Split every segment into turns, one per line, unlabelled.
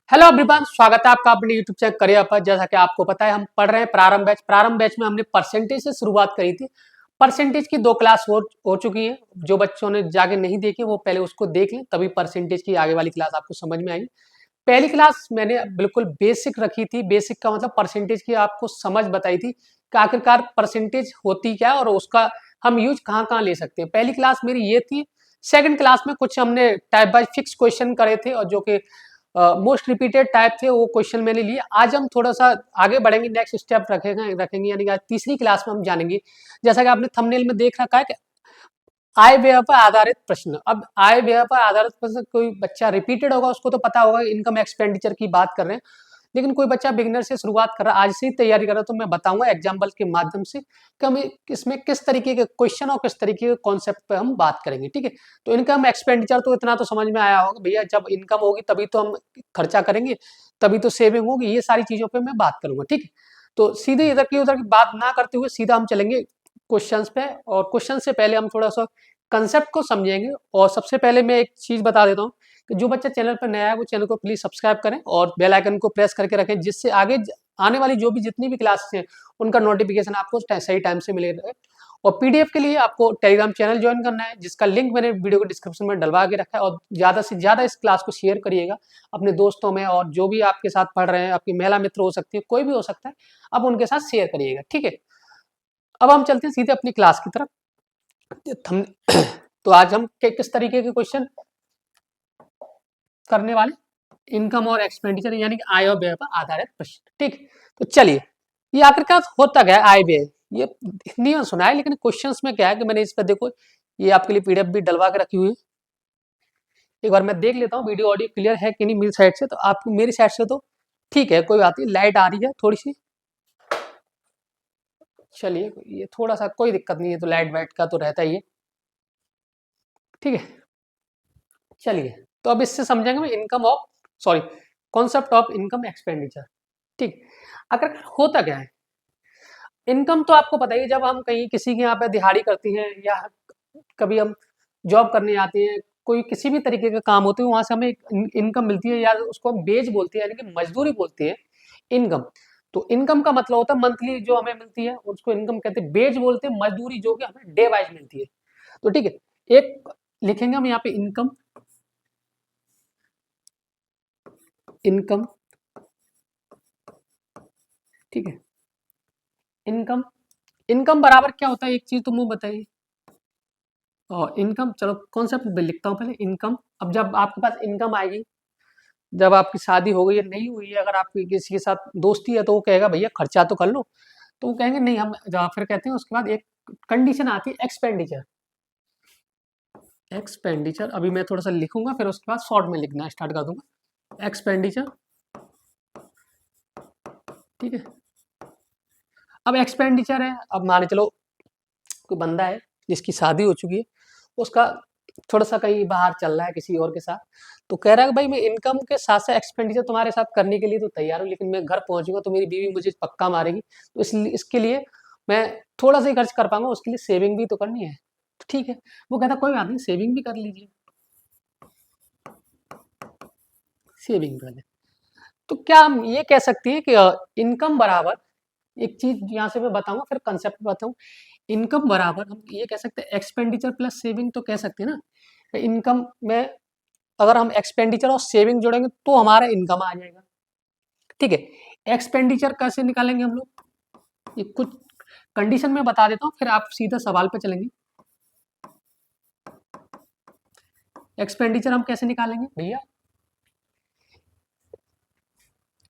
Hello everyone, स्वागत है आपका अपने यूट्यूब चैनल करियर पर। जैसा कि आपको पता है, हम पढ़ रहे हैं प्रारंभ बैच में हमने परसेंटेज से शुरुआत करी थी। परसेंटेज की 2 क्लास हो चुकी है। जो बच्चों ने जाके नहीं देखी वो पहले उसको देख लें, तभी परसेंटेज की आगे वाली क्लास आपको समझ में आएगी। पहली क्लास मैंने बिल्कुल बेसिक रखी थी। बेसिक का मतलब परसेंटेज की आपको समझ बताई थी कि आखिरकार परसेंटेज होती क्या है और उसका हम यूज कहाँ कहाँ ले सकते हैं। पहली क्लास मेरी ये थी। सेकंड क्लास में कुछ हमने टाइप बाय फिक्स क्वेश्चन करे थे और जो कि मोस्ट रिपीटेड टाइप थे, वो क्वेश्चन मैंने लिए। आज हम थोड़ा सा आगे बढ़ेंगे, नेक्स्ट स्टेप रखेंगे यानी कि आज तीसरी क्लास में हम जानेंगे। जैसा कि आपने थंबनेल में देख रखा है कि आय व्यय पर आधारित प्रश्न। अब आय व्यय पर आधारित प्रश्न कोई बच्चा रिपीटेड होगा उसको तो पता होगा, इनकम एक्सपेंडिचर की बात कर रहे हैं। लेकिन कोई बच्चा बिगिनर से शुरुआत कर रहा है, आज से ही तैयारी कर रहा है, तो मैं बताऊंगा एग्जाम्पल के माध्यम से कि हम इसमें किस तरीके के क्वेश्चन और किस तरीके के कॉन्सेप्ट पे हम बात करेंगे। ठीक है, तो इनकम एक्सपेंडिचर तो इतना तो समझ में आया होगा भैया, जब इनकम होगी तभी तो हम खर्चा करेंगे, तभी तो सेविंग होगी। ये सारी चीजों पर मैं बात करूंगा। ठीक है, तो सीधे इधर की उधर की बात ना करते हुए सीधा हम चलेंगे क्वेश्चंस पे। और क्वेश्चन से पहले हम थोड़ा सा कंसेप्ट को समझेंगे। और सबसे पहले मैं एक चीज बता देता हूँ कि जो बच्चा चैनल पर नया है वो चैनल को प्लीज सब्सक्राइब करें और बेल आइकन को प्रेस करके रखें, जिससे आगे आने वाली जो भी जितनी भी क्लासेस हैं उनका नोटिफिकेशन आपको सही टाइम से मिलेगा। और पीडीएफ के लिए आपको टेलीग्राम चैनल ज्वाइन करना है, जिसका लिंक मैंने वीडियो को डिस्क्रिप्शन में डलवा के रखा है। और ज्यादा से ज्यादा इस क्लास को शेयर करिएगा अपने दोस्तों में, और जो भी आपके साथ पढ़ रहे हैं, आपकी महिला मित्र हो सकती है, कोई भी हो सकता है, आप उनके साथ शेयर करिएगा। ठीक है, अब हम चलते हैं सीधे अपनी क्लास की तरफ। तो आज हम किस तरीके के क्वेश्चन करने वाले, इनकम और एक्सपेंडिचर यानी कि आय और व्यय पर आधारित प्रश्न। ठीक, तो चलिए, ये आखिरकार होता क्या है आय व्यय। ये हिंदी में सुना है, लेकिन क्वेश्चंस में क्या है कि मैंने इस पर देखो, ये आपके लिए पीडीएफ भी डलवा के रखी हुई है। एक बार मैं देख लेता हूँ वीडियो ऑडियो क्लियर है कि नहीं मेरी साइड से। तो आप मेरी साइड से तो ठीक है, कोई बात नहीं। लाइट आ रही है थोड़ी सी, चलिए ये थोड़ा सा कोई दिक्कत नहीं है, तो लाइट वाइट का तो रहता ही है। ठीक है, चलिए, तो अब इससे समझेंगे income of sorry concept of income expenditure. ठीक, अगर होता क्या है इनकम, तो आपको पता ही है, जब हम कहीं किसी के यहाँ पे दिहाड़ी करती हैं या कभी हम जॉब करने आते हैं, कोई किसी भी तरीके का काम होते हैं, वहां से हमें इनकम मिलती है, या उसको हम बेज बोलते हैं यानी कि मजदूरी बोलते हैं, इनकम। तो इनकम का मतलब होता है मंथली जो हमें मिलती है, उसको इनकम कहते हैं। बेज बोलते हैं मजदूरी जो कि हमें डे वाइज मिलती है। तो ठीक है, एक लिखेंगे हम यहाँ पे इनकम। इनकम, ठीक है, इनकम। इनकम बराबर क्या होता है, एक चीज तुम बताइए। और इनकम, चलो कॉन्सेप्ट लिखता हूँ पहले। इनकम, अब जब आपके पास इनकम आएगी, जब आपकी शादी हो गई है नहीं हुई है, अगर आपकी किसी के साथ दोस्ती है, तो वो कहेगा भैया खर्चा तो कर लो, तो वो कहेंगे नहीं हम फिर कहते हैं। उसके बाद एक कंडीशन आती है एक्सपेंडिचर। एक्सपेंडिचर अभी मैं थोड़ा सा लिखूंगा, फिर उसके बाद शॉर्ट में लिखना स्टार्ट कर दूंगा। एक्सपेंडिचर, ठीक है। अब एक्सपेंडिचर है, अब मान चलो कोई बंदा है जिसकी शादी हो चुकी है, उसका थोड़ा सा कहीं बाहर चल रहा है किसी और के साथ, तो कह रहा है कि भाई मैं इनकम के साथ साथ एक्सपेंडिचर तुम्हारे साथ करने के लिए तो तैयार हूँ, लेकिन मैं घर पहुंचूंगा तो मेरी बीवी मुझे पक्का मारेगी, तो इसलिए इसके लिए मैं थोड़ा सा ही खर्च कर पाऊंगा, उसके लिए सेविंग भी तो करनी है। तो ठीक है, वो कहता कोई बात नहीं, सेविंग भी कर लीजिए, सेविंग कर ले। तो क्या हम ये कह सकते हैं कि इनकम बराबर, एक चीज यहाँ से मैं बताऊंगा फिर कंसेप्ट बताऊं। इनकम बराबर हम ये कह सकते हैं एक्सपेंडिचर प्लस सेविंग, तो कह सकते हैं ना। इनकम में अगर हम एक्सपेंडिचर और सेविंग जोड़ेंगे तो हमारा इनकम आ जाएगा। ठीक है, एक्सपेंडिचर कैसे निकालेंगे हम लोग, ये कुछ कंडीशन में बता देता हूँ, फिर आप सीधा सवाल पे चलेंगे। एक्सपेंडिचर हम कैसे निकालेंगे भैया,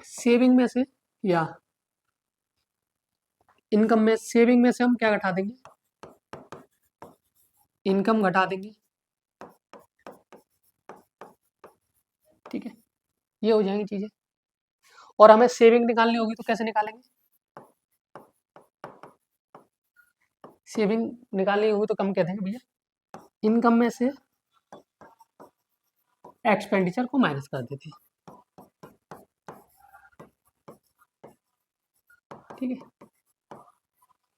सेविंग में से या इनकम में, सेविंग में से हम क्या घटा देंगे, इनकम घटा देंगे। ठीक है, ये हो जाएंगी चीजें। और हमें सेविंग निकालनी होगी तो कैसे निकालेंगे, सेविंग निकालनी होगी तो हम कह देंगे भैया इनकम में से एक्सपेंडिचर को माइनस कर देते हैं। ठीक है,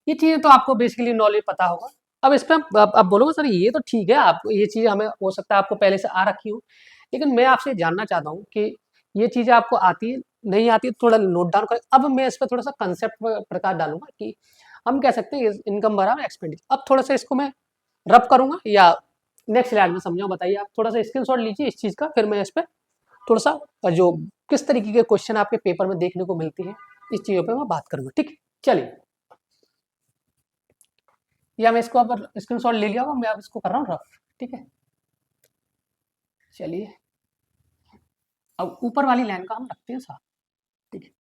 ये चीजें तो आपको बेसिकली नॉलेज पता होगा। अब इस पर आप बोलोगे सर ये तो ठीक है, आपको ये चीज हमें हो सकता है आपको पहले से आ रखी हो, लेकिन मैं आपसे जानना चाहता हूँ कि ये चीज़ें आपको आती है, नहीं आती है थोड़ा नोट डाउन करें। अब मैं इस पे थोड़ा-सा कांसेप्ट प्रकार डालूँगा कि हम कह सकते हैं इनकम बराबर एक्सपेंडिचर। अब थोड़ा-सा इसको मैं रब करूँगा या नेक्स्ट स्लाइड में समझाऊँ, बताइए आप थोड़ा-सा स्क्रीनशॉट लीजिए इस चीज़ का, फिर मैं इस पे थोड़ा-सा जो किस तरीके के क्वेश्चन आपके पेपर में देखने को मिलती है, इस चीज़ों पे मैं बात करूँगा, ठीक है? चलिए, या मैं इसको अब स्क्रीनशॉट ले लिया होगा, मैं अब इसको कर रहा हूँ रफ, ठीक है? चलिए, अब ऊपर वाली लाइन का हम रखते हैं साथ, ठीक है?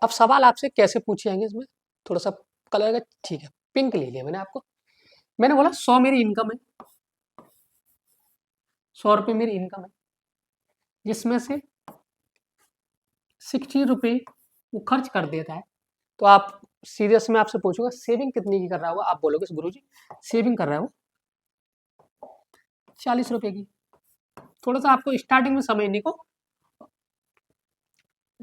अब सवाल आपसे कैसे पूछे जाएंगे इसमें, थोड़ा-सा कलर का, ठीक है, पिंक ले लिया मैंने आपको। मैंने बोला 100 मेरी इनकम है, 100 रुपये मेरी इनकम है, जिसमें से 60 रुपये वो खर्च कर देता है। तो आप सीरियस में आपसे पूछूंगा सेविंग कितने की कर रहा होगा, आप बोलोगे गुरुजी सेविंग कर रहा है वो 40 रुपये की। थोड़ा सा आपको स्टार्टिंग में समझने को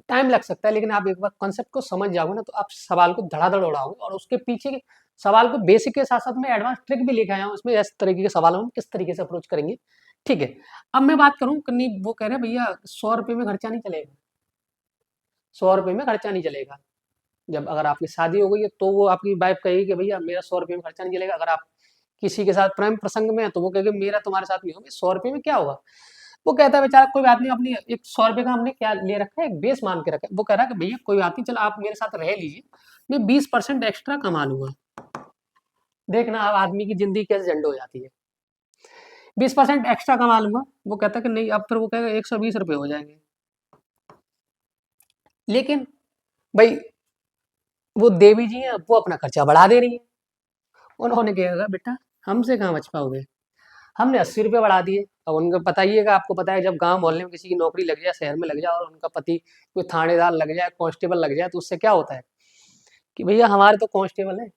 टाइम लग सकता है, लेकिन आप एक बार कॉन्सेप्ट को समझ जाओगे ना, तो आप सवाल को धड़ाधड़ उड़ाओगे, और उसके पीछे के सवाल को बेसिक के साथ साथ में एडवांस ट्रिक भी लेके आया हूँ इसमें, इस तरीके के सवालों में किस तरीके से अप्रोच करेंगे, ठीक है? अब मैं बात करूँ कि नहीं, वो कह रहे हैं भैया 100 रुपये में खर्चा नहीं चलेगा, 100 रुपये में खर्चा नहीं चलेगा। जब अगर आपकी शादी हो गई है तो वो आपकी वाइफ कहेगी कि भैया मेरा 100 रुपये में खर्चा नहीं चलेगा। अगर आप किसी के साथ प्रेम प्रसंग में है तो वो कहेगी मेरा तुम्हारे साथ नहीं होगा, 100 रुपये में क्या होगा। वो कहता है बेचारा कोई बात नहीं, अपनी एक 100 रुपये का हमने क्या ले रखा है, एक बेस मान के रखा है। वो कह रहा है कि भैया कोई बात नहीं, चलो आप मेरे साथ रह लीजिए, मैं 20% एक्स्ट्रा कमा लूंगा। देखना अब आदमी की जिंदगी कैसे झंड हो जाती है, 20% एक्स्ट्रा कमा लूंगा। वो कहता है कि नहीं, अब फिर वो कहेगा 120 रुपये हो जाएंगे। लेकिन भाई वो देवी जी हैं, वो अपना खर्चा बढ़ा दे रही है। उन्होंने कहा बेटा हमसे कहाँ बच पाओगे, हमने 80 रुपये बढ़ा दिए। अब उनको बताइएगा, आपको पता है जब गांव मोहल्ले में किसी की नौकरी लग जाए, शहर में लग जाए, और उनका पति कोई थानेदार लग जाए, कांस्टेबल लग जाए, तो उससे क्या होता है कि भैया हमारे तो कांस्टेबल है,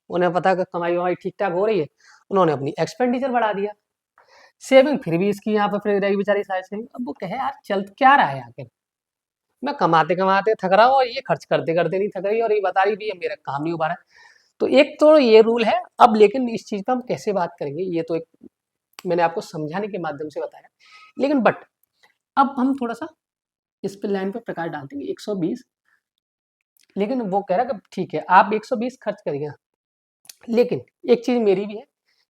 उन्हें पता है कि कमाई वमाई ठीक ठाक हो रही है, उन्होंने अपनी एक्सपेंडिचर बढ़ा दिया। सेविंग फिर भी इसकी यहाँ पे फिर रहेगी बेचारी साइड से। अब वो कहे यार चल क्या रहा है आखिर, मैं कमाते कमाते थक रहा हूँ और ये खर्च करते करते नहीं थक रही, और ये बता रही भी मेरा काम नहीं हो पा रहा है। तो एक तो ये रूल है। अब लेकिन इस चीज पर हम कैसे बात करेंगे, ये तो एक मैंने आपको समझाने के माध्यम से बताया, लेकिन बट अब हम थोड़ा सा इस पे लाइन पे प्रकाश डालते हैं 120। लेकिन वो कह रहा है कि ठीक है आप 120 खर्च करिएगा, लेकिन एक चीज मेरी भी है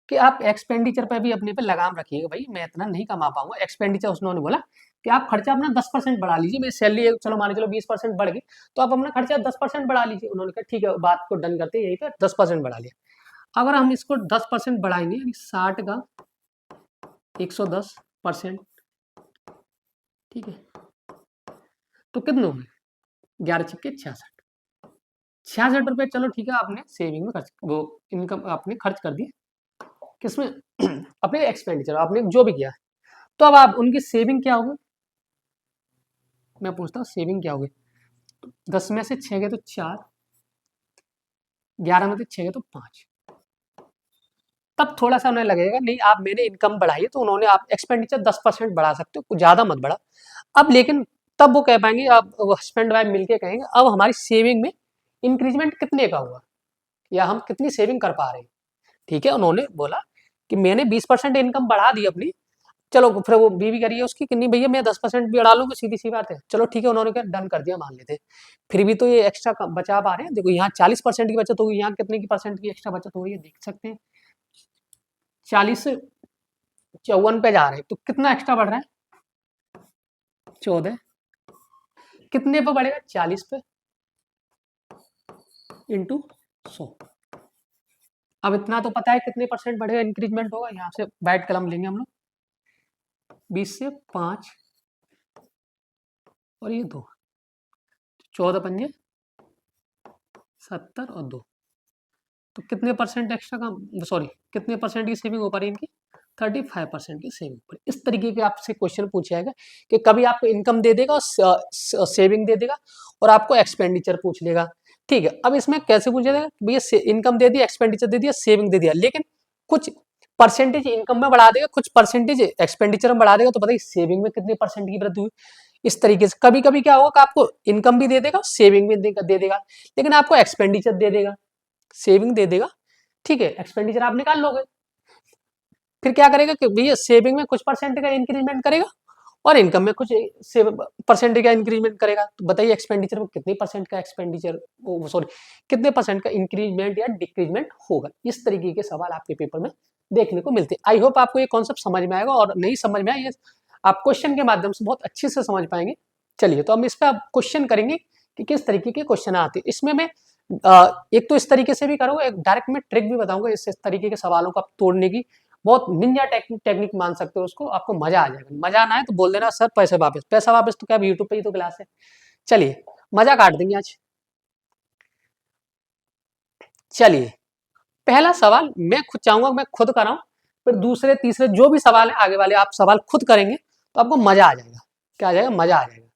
कि आप एक्सपेंडिचर पे भी अपने पे लगाम रखिएगा। भाई मैं इतना नहीं कमा पाऊंगा एक्सपेंडिचर। उन्होंने बोला कि आप खर्चा अपना 10% बढ़ा लीजिए, मेरी सैलरी चलो मान चलो 20% बढ़ गई, तो आप अपना खर्चा 10% बढ़ा लीजिए। उन्होंने कहा ठीक है, बात को डन करते हैं, यही पे 10% बढ़ा लिया। अगर हम इसको 10% बढ़ाएंगे, 60 का 110%, ठीक है, तो कितने हुए 11 छिक्के 66, 66 रुपये। चलो ठीक है, आपने सेविंग में खर्च, वो इनकम आपने खर्च कर दी किसमें अपने एक्सपेंडिचर, आपने जो भी किया। तो अब आप उनकी सेविंग क्या होगी, मैं पूछता हूँ सेविंग क्या होगी। 10 में से 6 गए तो 4, 11 में से 6 गए तो 5। तब थोड़ा सा उन्हें लगेगा नहीं आप मैंने इनकम बढ़ाई है, तो उन्होंने आप एक्सपेंडिचर 10% बढ़ा सकते हो, कुछ ज़्यादा मत बढ़ा। अब लेकिन तब वो कह पाएंगे, आप हस्बैंड वाइफ मिलके कहेंगे अब हमारी सेविंग में इंक्रीजमेंट कितने का हुआ, या हम कितनी सेविंग कर पा रहे हैं। ठीक है, उन्होंने बोला कि मैंने 20% इनकम बढ़ा दी अपनी। चलो फिर वो बीवी कह रही है उसकी कि नहीं भैया मैं 10% भी बढ़ा लूंगी, सीधी सी बात है। चलो ठीक है, उन्होंने क्या डन कर दिया, मान लेते हैं। फिर भी तो ये एक्स्ट्रा बचा पा रहे हैं। देखो यहाँ 40% की बचत होगी, यहाँ कितने की परसेंट की एक्स्ट्रा बचत होगी देख सकते हैं। 40 से 54 पे जा रहे हैं, तो कितना एक्स्ट्रा बढ़ रहा है 14। कितने पे बढ़ेगा 40 पे इंटू 100। अब इतना तो पता है कितने परसेंट बढ़ेगा, इंक्रीजमेंट होगा। यहाँ से वाइट कलम लेंगे हम लोग, 20 से 5 और ये 2, 14 पंजे 70 और 2, तो कितने परसेंट एक्स्ट्रा का, सॉरी कितने परसेंट की सेविंग हो पा रही है इनकी, 35% की सेविंग पर। इस तरीके के आपसे क्वेश्चन पूछा जाएगा कि कभी आपको इनकम दे देगा और सेविंग दे देगा, और आपको एक्सपेंडिचर पूछ लेगा। ठीक है, अब इसमें कैसे पूछा जाएगा, भैया इनकम दे दिया, एक्सपेंडिचर दे दिया, सेविंग दे दिया, लेकिन कुछ परसेंटेज इनकम में बढ़ा देगा, कुछ परसेंटेज एक्सपेंडिचर में बढ़ा देगा, तो बताइए सेविंग में कितने परसेंट की वृद्धि हुई। इस तरीके से कभी कभी क्या होगा कि आपको इनकम भी दे देगा, सेविंग भी दे देगा, लेकिन आपको एक्सपेंडिचर दे देगा, सेविंग दे देगा। ठीक है, एक्सपेंडिचर आप निकाल लोगे। फिर क्या करेगा कि भैया सेविंग में कुछ परसेंट का इंक्रीजमेंट करेगा और इनकम में कुछ परसेंट का इंक्रीजमेंट करेगा। तो बताइए एक्सपेंडिचर में कितने परसेंट का एक्सपेंडिचर, सॉरी कितने परसेंट का इंक्रीजमेंट या डिक्रीजमेंट होगा। इस तरीके के सवाल आपके पेपर में देखने को मिलते हैं। आई होप आपको ये कॉन्सेप्ट समझ में आएगा, और नहीं समझ में आए ये आप क्वेश्चन के माध्यम से बहुत अच्छे से समझ पाएंगे। चलिए तो हम इस पर क्वेश्चन करेंगे कि किस तरीके के क्वेश्चन आते हैं। इसमें मैं एक तो इस तरीके से भी करूँगा, एक डायरेक्ट में ट्रिक भी बताऊंगा इस तरीके के सवालों को आप तोड़ने की। बहुत निंजा टेक्निक मान सकते हो उसको, आपको मजा आ जाएगा। मजा ना आए तो बोल देना सर पैसा वापस, पैसा वापस तो क्या यूट्यूब पे ही तो क्लास है। चलिए मजा काट देंगे आज। चलिए पहला सवाल मैं खुद चाहूंगा मैं खुद कराऊं, फिर दूसरे तीसरे जो भी सवाल है आगे वाले आप सवाल खुद करेंगे तो आपको मजा आ जाएगा। क्या आ जाएगा? मजा आ जाएगा।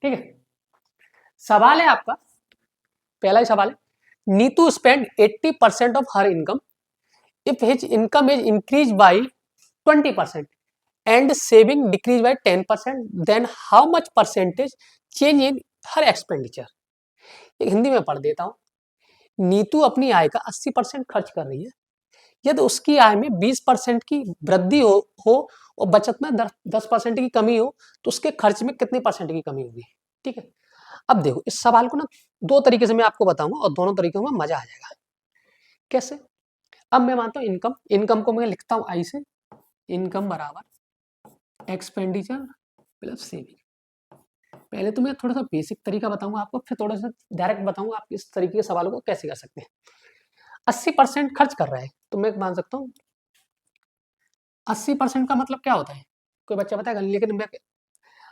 ठीक है, सवाल है आपका, पहला ही सवाल है, Neetu spend 80% of her income if his income is increased by 20% and saving decreased by 10%, then how much percentage change in her expenditure। एक हिंदी में पढ़ देता हूँ। नीतू अपनी आय का 80% खर्च कर रही है, यदि उसकी आय में 20% की वृद्धि हो और बचत में 10% की कमी हो तो उसके खर्च में कितने परसेंट की कमी होगी। ठीक है, अब देखो इस सवाल को ना दो तरीके से मैं आपको बताऊंगा और दोनों तरीकों में मजा आ जाएगा। कैसे? अब मैं मानता हूँ इनकम को मैं लिखता हूँ आई से, इनकम बराबर एक्सपेंडिचर प्लस सेविंग। पहले तो मैं थोड़ा सा बेसिक तरीका बताऊंगा आपको, फिर थोड़ा सा डायरेक्ट बताऊंगा आप इस तरीके के सवालों को कैसे कर सकते हैं। 80% खर्च कर रहा है तो मैं मान सकता हूँ 80% का मतलब क्या होता है, कोई बच्चा बताएगा? लेकिन मैं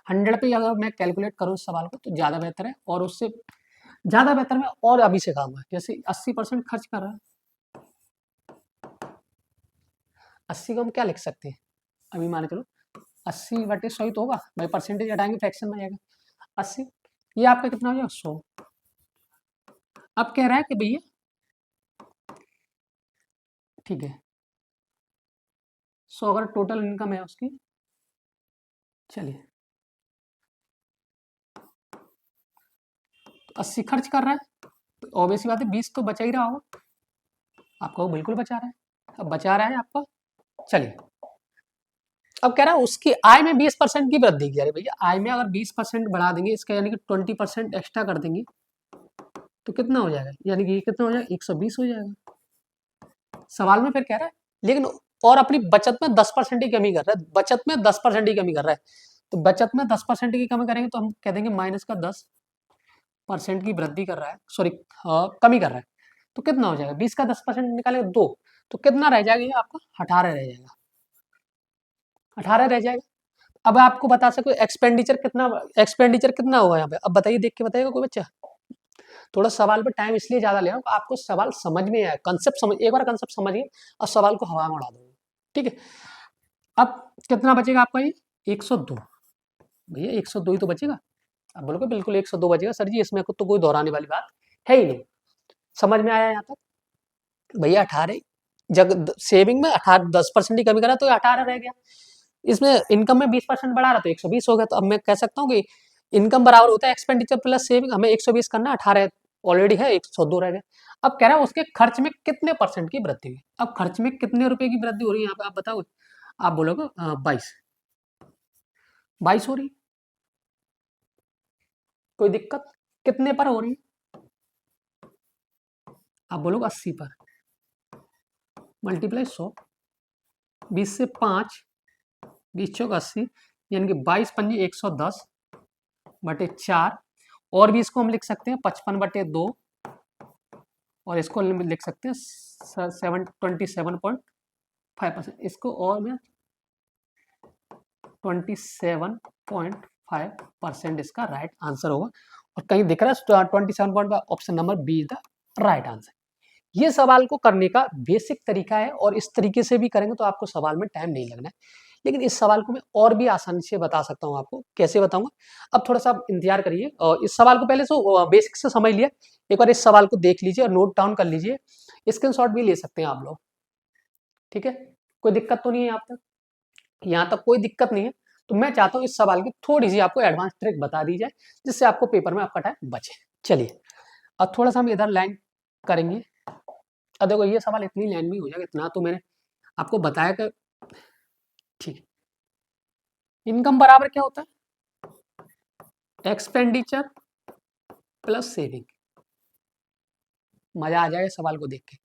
100 पे अगर मैं कैलकुलेट करूँ इस सवाल को तो ज़्यादा बेहतर है, और उससे ज़्यादा बेहतर मैं और अभी से काम है। जैसे 80% खर्च कर रहा है, 80 को हम क्या लिख सकते हैं, अभी मान चलो 80/100 तो होगा भाई, परसेंटेज हटाएंगे फ्रैक्शन में जाएगा 80, ये आपका कितना हो जाएगा 100। अब कह रहा है कि भैया ठीक है 100 अगर टोटल इनकम है उसकी, चलिए तो 80 खर्च कर रहा है तो ऑब्वियसली बात है 20 तो बचा ही रहा होगा, आपका वो बिल्कुल बचा रहा है, अब बचा रहा है आपका। चलिए अब कह रहा है उसकी आय में 20% की वृद्धि की। अरे भैया आय में अगर 20% बढ़ा देंगे इसका यानी कि 20% एक्स्ट्रा कर देंगे तो कितना हो जाएगा, यानी कि कितना हो जाएगा 120 हो जाएगा। सवाल में फिर कह रहा है लेकिन और अपनी बचत में 10% की कमी कर रहा है, बचत में 10% की कमी कर रहा है, तो बचत में 10% की कमी करेंगे तो हम कह देंगे माइनस का 10% की वृद्धि कर रहा है, सॉरी कमी कर रहा है, तो कितना हो जाएगा 20 का 10% निकालेगा 2, तो कितना रह जाएगा ये आपका 18 रह जाएगा, 18 रह जाएगा। अब आपको बता सको एक्सपेंडिचर कितना होगा यहाँ पे, अब बताइए देख के बताइएगा कोई बच्चा। थोड़ा सवाल पे टाइम इसलिए ज्यादा ले रहा हूँ आपको सवाल समझ में आए, कंसेप्ट समझ, एक बार कंसेप्ट समझिए और सवाल को हवा में उड़ा दो। ठीक है, अब कितना बचेगा आपका ये 102, भैया 102 ही तो बचेगा। अब बोलोगे बिल्कुल 102 बचेगा सर जी, इसमें तो कोई दोहराने वाली बात है ही नहीं। समझ में आया यहाँ तक? भैया 18 जब सेविंग में 18 10% की कमी करा तो 18 रह गया, इसमें इनकम में 20% बढ़ा रहा तो 120 हो गया। तो अब मैं कह सकता हूँ कि इनकम बराबर होता है एक्सपेंडिचर प्लस सेविंग, हमें 120 करना, 18 ऑलरेडी है 102 रह गया। अब कह रहा है उसके खर्च में कितने परसेंट की वृद्धि हुई। अब खर्च में कितने रुपए की वृद्धि हो रही है यहाँ पे आप बताओ, आप बोलोगे 22 हो रही, कोई दिक्कत? कितने पर हो रही है? आप बोलोगे 80 पर, मल्टीप्लाई 100, 20 से 5, 20 चौक 80, यानी कि 22×5 110/4, और भी इसको हम लिख सकते हैं 55/2, और इसको लिख सकते हैं 27.5%, इसको और मैं 27.5% इसका राइट आंसर होगा। और कहीं दिख रहा है 27.5, option number B is the right answer. ये सवाल को करने का बेसिक तरीका है, और इस तरीके से भी करेंगे तो आपको सवाल में टाइम नहीं लगना है। लेकिन इस सवाल को मैं और भी आसानी से बता सकता हूँ आपको, कैसे बताऊंगा अब थोड़ा सा आप इंतजार करिए। और इस सवाल को पहले से बेसिक से समझ लिया, एक बार इस सवाल को देख लीजिए और नोट डाउन कर लीजिए, स्क्रीनशॉट भी ले सकते हैं आप लोग। ठीक है, कोई दिक्कत तो नहीं है यहाँ तक? यहाँ तक कोई दिक्कत नहीं है। तो मैं चाहता हूँ इस सवाल की थोड़ी सी आपको एडवांस ट्रिक बता दी जाए, जिससे आपको पेपर में आपका टाइम बचे। चलिए अब थोड़ा सा हम इधर लाइन करेंगे। अब देखो ये सवाल इतनी लाइन में हो जाएगा, इतना तो मैंने आपको बताया कि ठीक है, इनकम बराबर क्या होता है, एक्सपेंडिचर प्लस सेविंग। मजा आ जाएगा सवाल को देख के।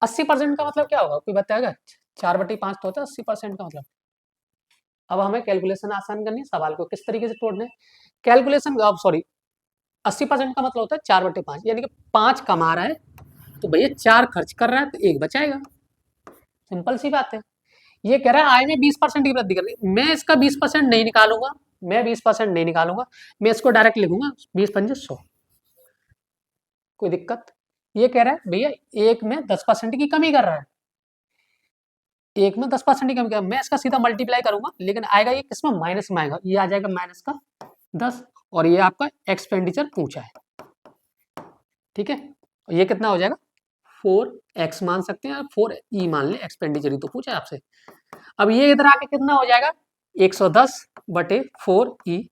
80% का मतलब क्या होगा, कोई बताएगा? 4/5 तो होता है 80% का मतलब। अब हमें कैलकुलेशन आसान करनी है, सवाल को किस तरीके से तोड़ना है। कैलकुलेशन, अब सॉरी, 80% का मतलब होता है 4/5, यानी कि 5 कमा रहा है तो भैया 4 खर्च कर रहा है तो 1 बचाएगा। सिंपल सी बात है। ये कह रहा है आय में 20% की वृद्धि करनी, मैं इसका 20% नहीं निकालूंगा, मैं 20% नहीं निकालूंगा, मैं इसको डायरेक्ट लिखूंगा 20×5 100। कोई दिक्कत? ये कह रहा है भैया एक में 10% की कमी कर रहा है, एक में 10% की कमी कर, मैं इसका सीधा मल्टीप्लाई करूंगा, लेकिन आएगा ये किसमें, माइनस में आएगा, ये आ जाएगा माइनस का 10, और ये आपका एक्सपेंडिचर पूछा है, ठीक है। ये कितना हो जाएगा, 4x मान सकते हैं, 4e मान ले, एक्सपेंडिचर ही तो पूछा है आपसे। अब ये इधर आके कितना हो जाएगा, 110/4e,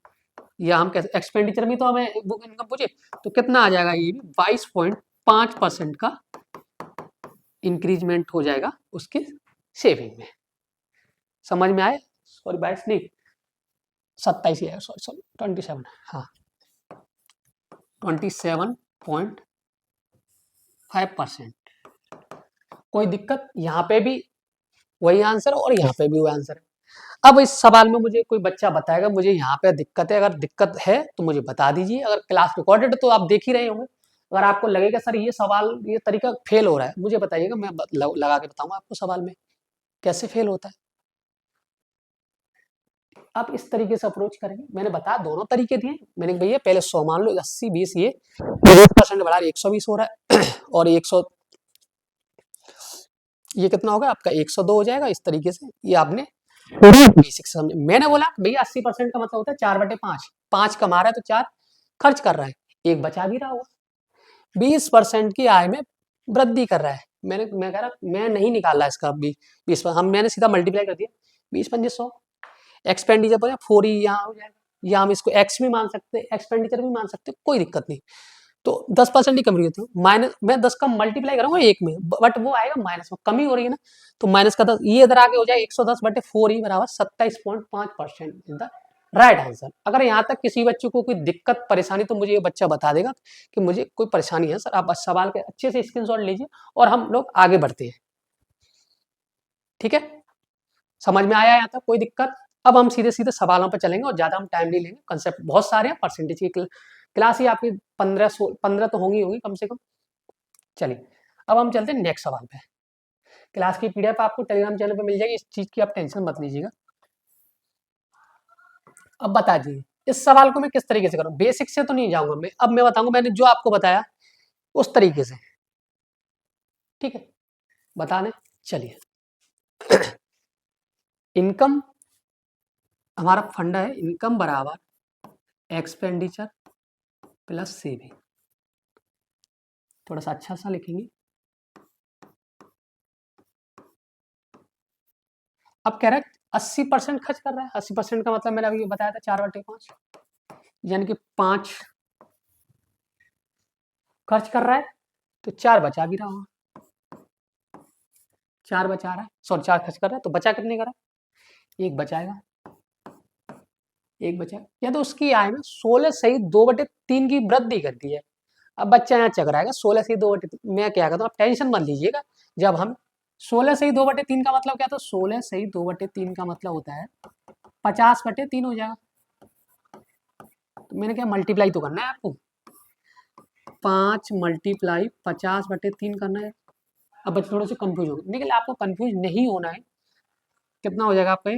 या हम कैसे, एक्सपेंडिचर में तो हमें बुक इनकम पूछे, तो कितना आ जाएगा, ये 22.5% का इंक्रीजमेंट हो जाएगा उसके सेविंग में। समझ में आए? सॉरी 22 नहीं, 27 ही है, सॉरी 27, हाँ 27.5%। कोई दिक्कत? यहाँ पे भी वही आंसर और यहाँ पे भी वही आंसर है। अब इस सवाल में मुझे कोई बच्चा बताएगा मुझे यहाँ पे दिक्कत है, अगर दिक्कत है तो मुझे बता दीजिए, अगर क्लास रिकॉर्डेड तो आप देख ही रहे होंगे। अगर आपको लगेगा सर ये सवाल, ये तरीका फेल हो रहा है, मुझे बताइएगा, मैं लगा के बताऊंगा आपको सवाल में कैसे फेल होता है। आप इस तरीके से अप्रोच करेंगे, मैंने बताया दोनों तरीके दिए, मैंने भैया पहले 100 मान लो, 80 20 ये 20% बढ़ा 120 हो रहा है और 100, ये कितना होगा आपका 102 हो जाएगा। इस तरीके से ये आपने बेसिक समझ। मैंने बोला भैया 80% का मतलब होता है 4/5, 5 कमा रहा है तो 4 खर्च कर रहा है, 1 बचा भी रहा होगा। 20% की आय में वृद्धि कर रहा है, मैं कह रहा मैं नहीं निकाल रहा इसका 20, हम मैंने सीधा मल्टीप्लाई कर दिया 20×500। एक्सपेंडिचर पर 4 यहाँ हो जाएगा, या हम इसको एक्स भी मान सकते हैं, एक्सपेंडिचर भी मान सकते हैं, कोई दिक्कत नहीं। तो 10% ही कमी होती है, माइनस मैं 10 का मल्टीप्लाई करूंगा 1 में, बट वो आएगा माइनस में, कमी हो रही है ना, तो माइनस का 10, ये इधर आगे हो जाए 110/4 बराबर 27.5% इज द राइट आंसर। अगर यहाँ तक किसी बच्चे को कोई दिक्कत परेशानी तो मुझे ये बच्चा बता देगा कि मुझे कोई परेशानी है सर, आप बस सवाल के अच्छे से स्क्रीनशॉट लीजिए और हम लोग आगे बढ़ते हैं, ठीक है। समझ में आया यहाँ तक, कोई दिक्कत? अब हम सीधे सीधे सवालों पर चलेंगे और ज्यादा हम टाइम नहीं लेंगे, कंसेप्ट बहुत सारे हैं, परसेंटेज की क्लास ही आपकी 15 तो होंगी कम से कम। चलिए अब हम चलते हैं नेक्स्ट सवाल पे। क्लास की पीडीएफ आपको टेलीग्राम चैनल पे मिल जाएगी, इस चीज की आप टेंशन मत लीजिएगा। अब बता दीजिए इस सवाल को मैं किस तरीके से करूं, बेसिक से तो नहीं जाऊंगा मैं, अब मैं बताऊंगा मैंने जो आपको बताया उस तरीके से, ठीक है। बता दें, चलिए इनकम हमारा फंडा है, इनकम बराबर एक्सपेंडिचर प्लस सेविंग। थोड़ा सा अच्छा सा लिखेंगे। अब कह रहा है 80% खर्च कर रहा है, 80% का मतलब मैंने अभी बताया था 4/5, यानी कि 5 खर्च कर रहा है तो 4 बचा भी रहा होगा, 4 बचा रहा है, सॉरी 4 खर्च कर रहा है तो बचा कितने का रहा है, 1 बचाएगा, 1 बचा, या तो उसकी आय में 16 सही 2/3 की वृद्धि कर दी है। अब बच्चा यहाँ चक रहा है 16 सही 2/3, मैं क्या कहता हूँ, आप टेंशन मत लीजिएगा। जब हम 16 सही 2/3 का मतलब क्या, तो 16 सही 2/3 का मतलब होता है 50/3 हो जाएगा। तो मैंने क्या मल्टीप्लाई तो करना है आपको, 5 × 50/3 करना है। अब बच्चे थोड़े से कंफ्यूज हो गए, लेकिन आपको कंफ्यूज नहीं होना है। कितना हो जाएगा आपका,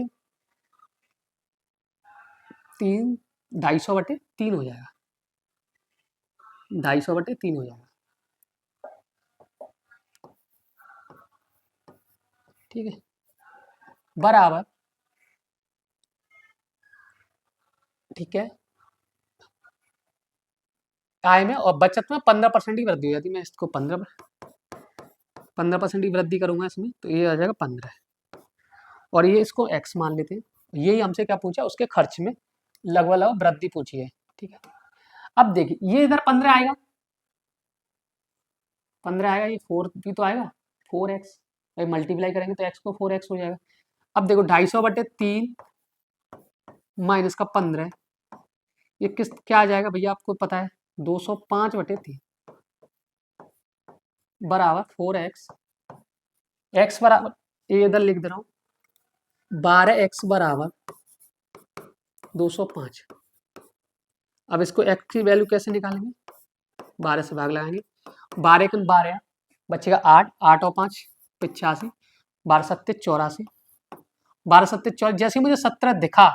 250/3 हो जाएगा, 250/3 हो जाएगा, ठीक है, बराबर, ठीक है, आय में और बचत में 15% की वृद्धि हो जाती है। मैं इसको 15% की वृद्धि करूंगा इसमें, तो ये आ जाएगा 15, और ये इसको x मान लेते हैं। यही हमसे क्या पूछा, उसके खर्च में लगभग लगभग वृद्धि पूछी है, ठीक है। अब देखिए ये इधर 15 आएगा, 15 आएगा, ये 4 भी तो आएगा, 4x, भाई मल्टीप्लाई करेंगे तो एक्स को 4x हो जाएगा। अब देखो 250/3 माइनस का 15, ये किस क्या आ जाएगा भैया, आपको पता है 205/3 बराबर 4x। एक्स बराबर ये इधर लिख दे रहा हूँ, 12x बराबर 205। अब इसको x की वैल्यू कैसे निकालेंगे, 12 से भाग लगाएंगे, 12 कम 12 बचेगा 8, 8 और 5 85, 12 सत्ते 84, 12 सत्ते 84। जैसे ही मुझे 17 दिखा,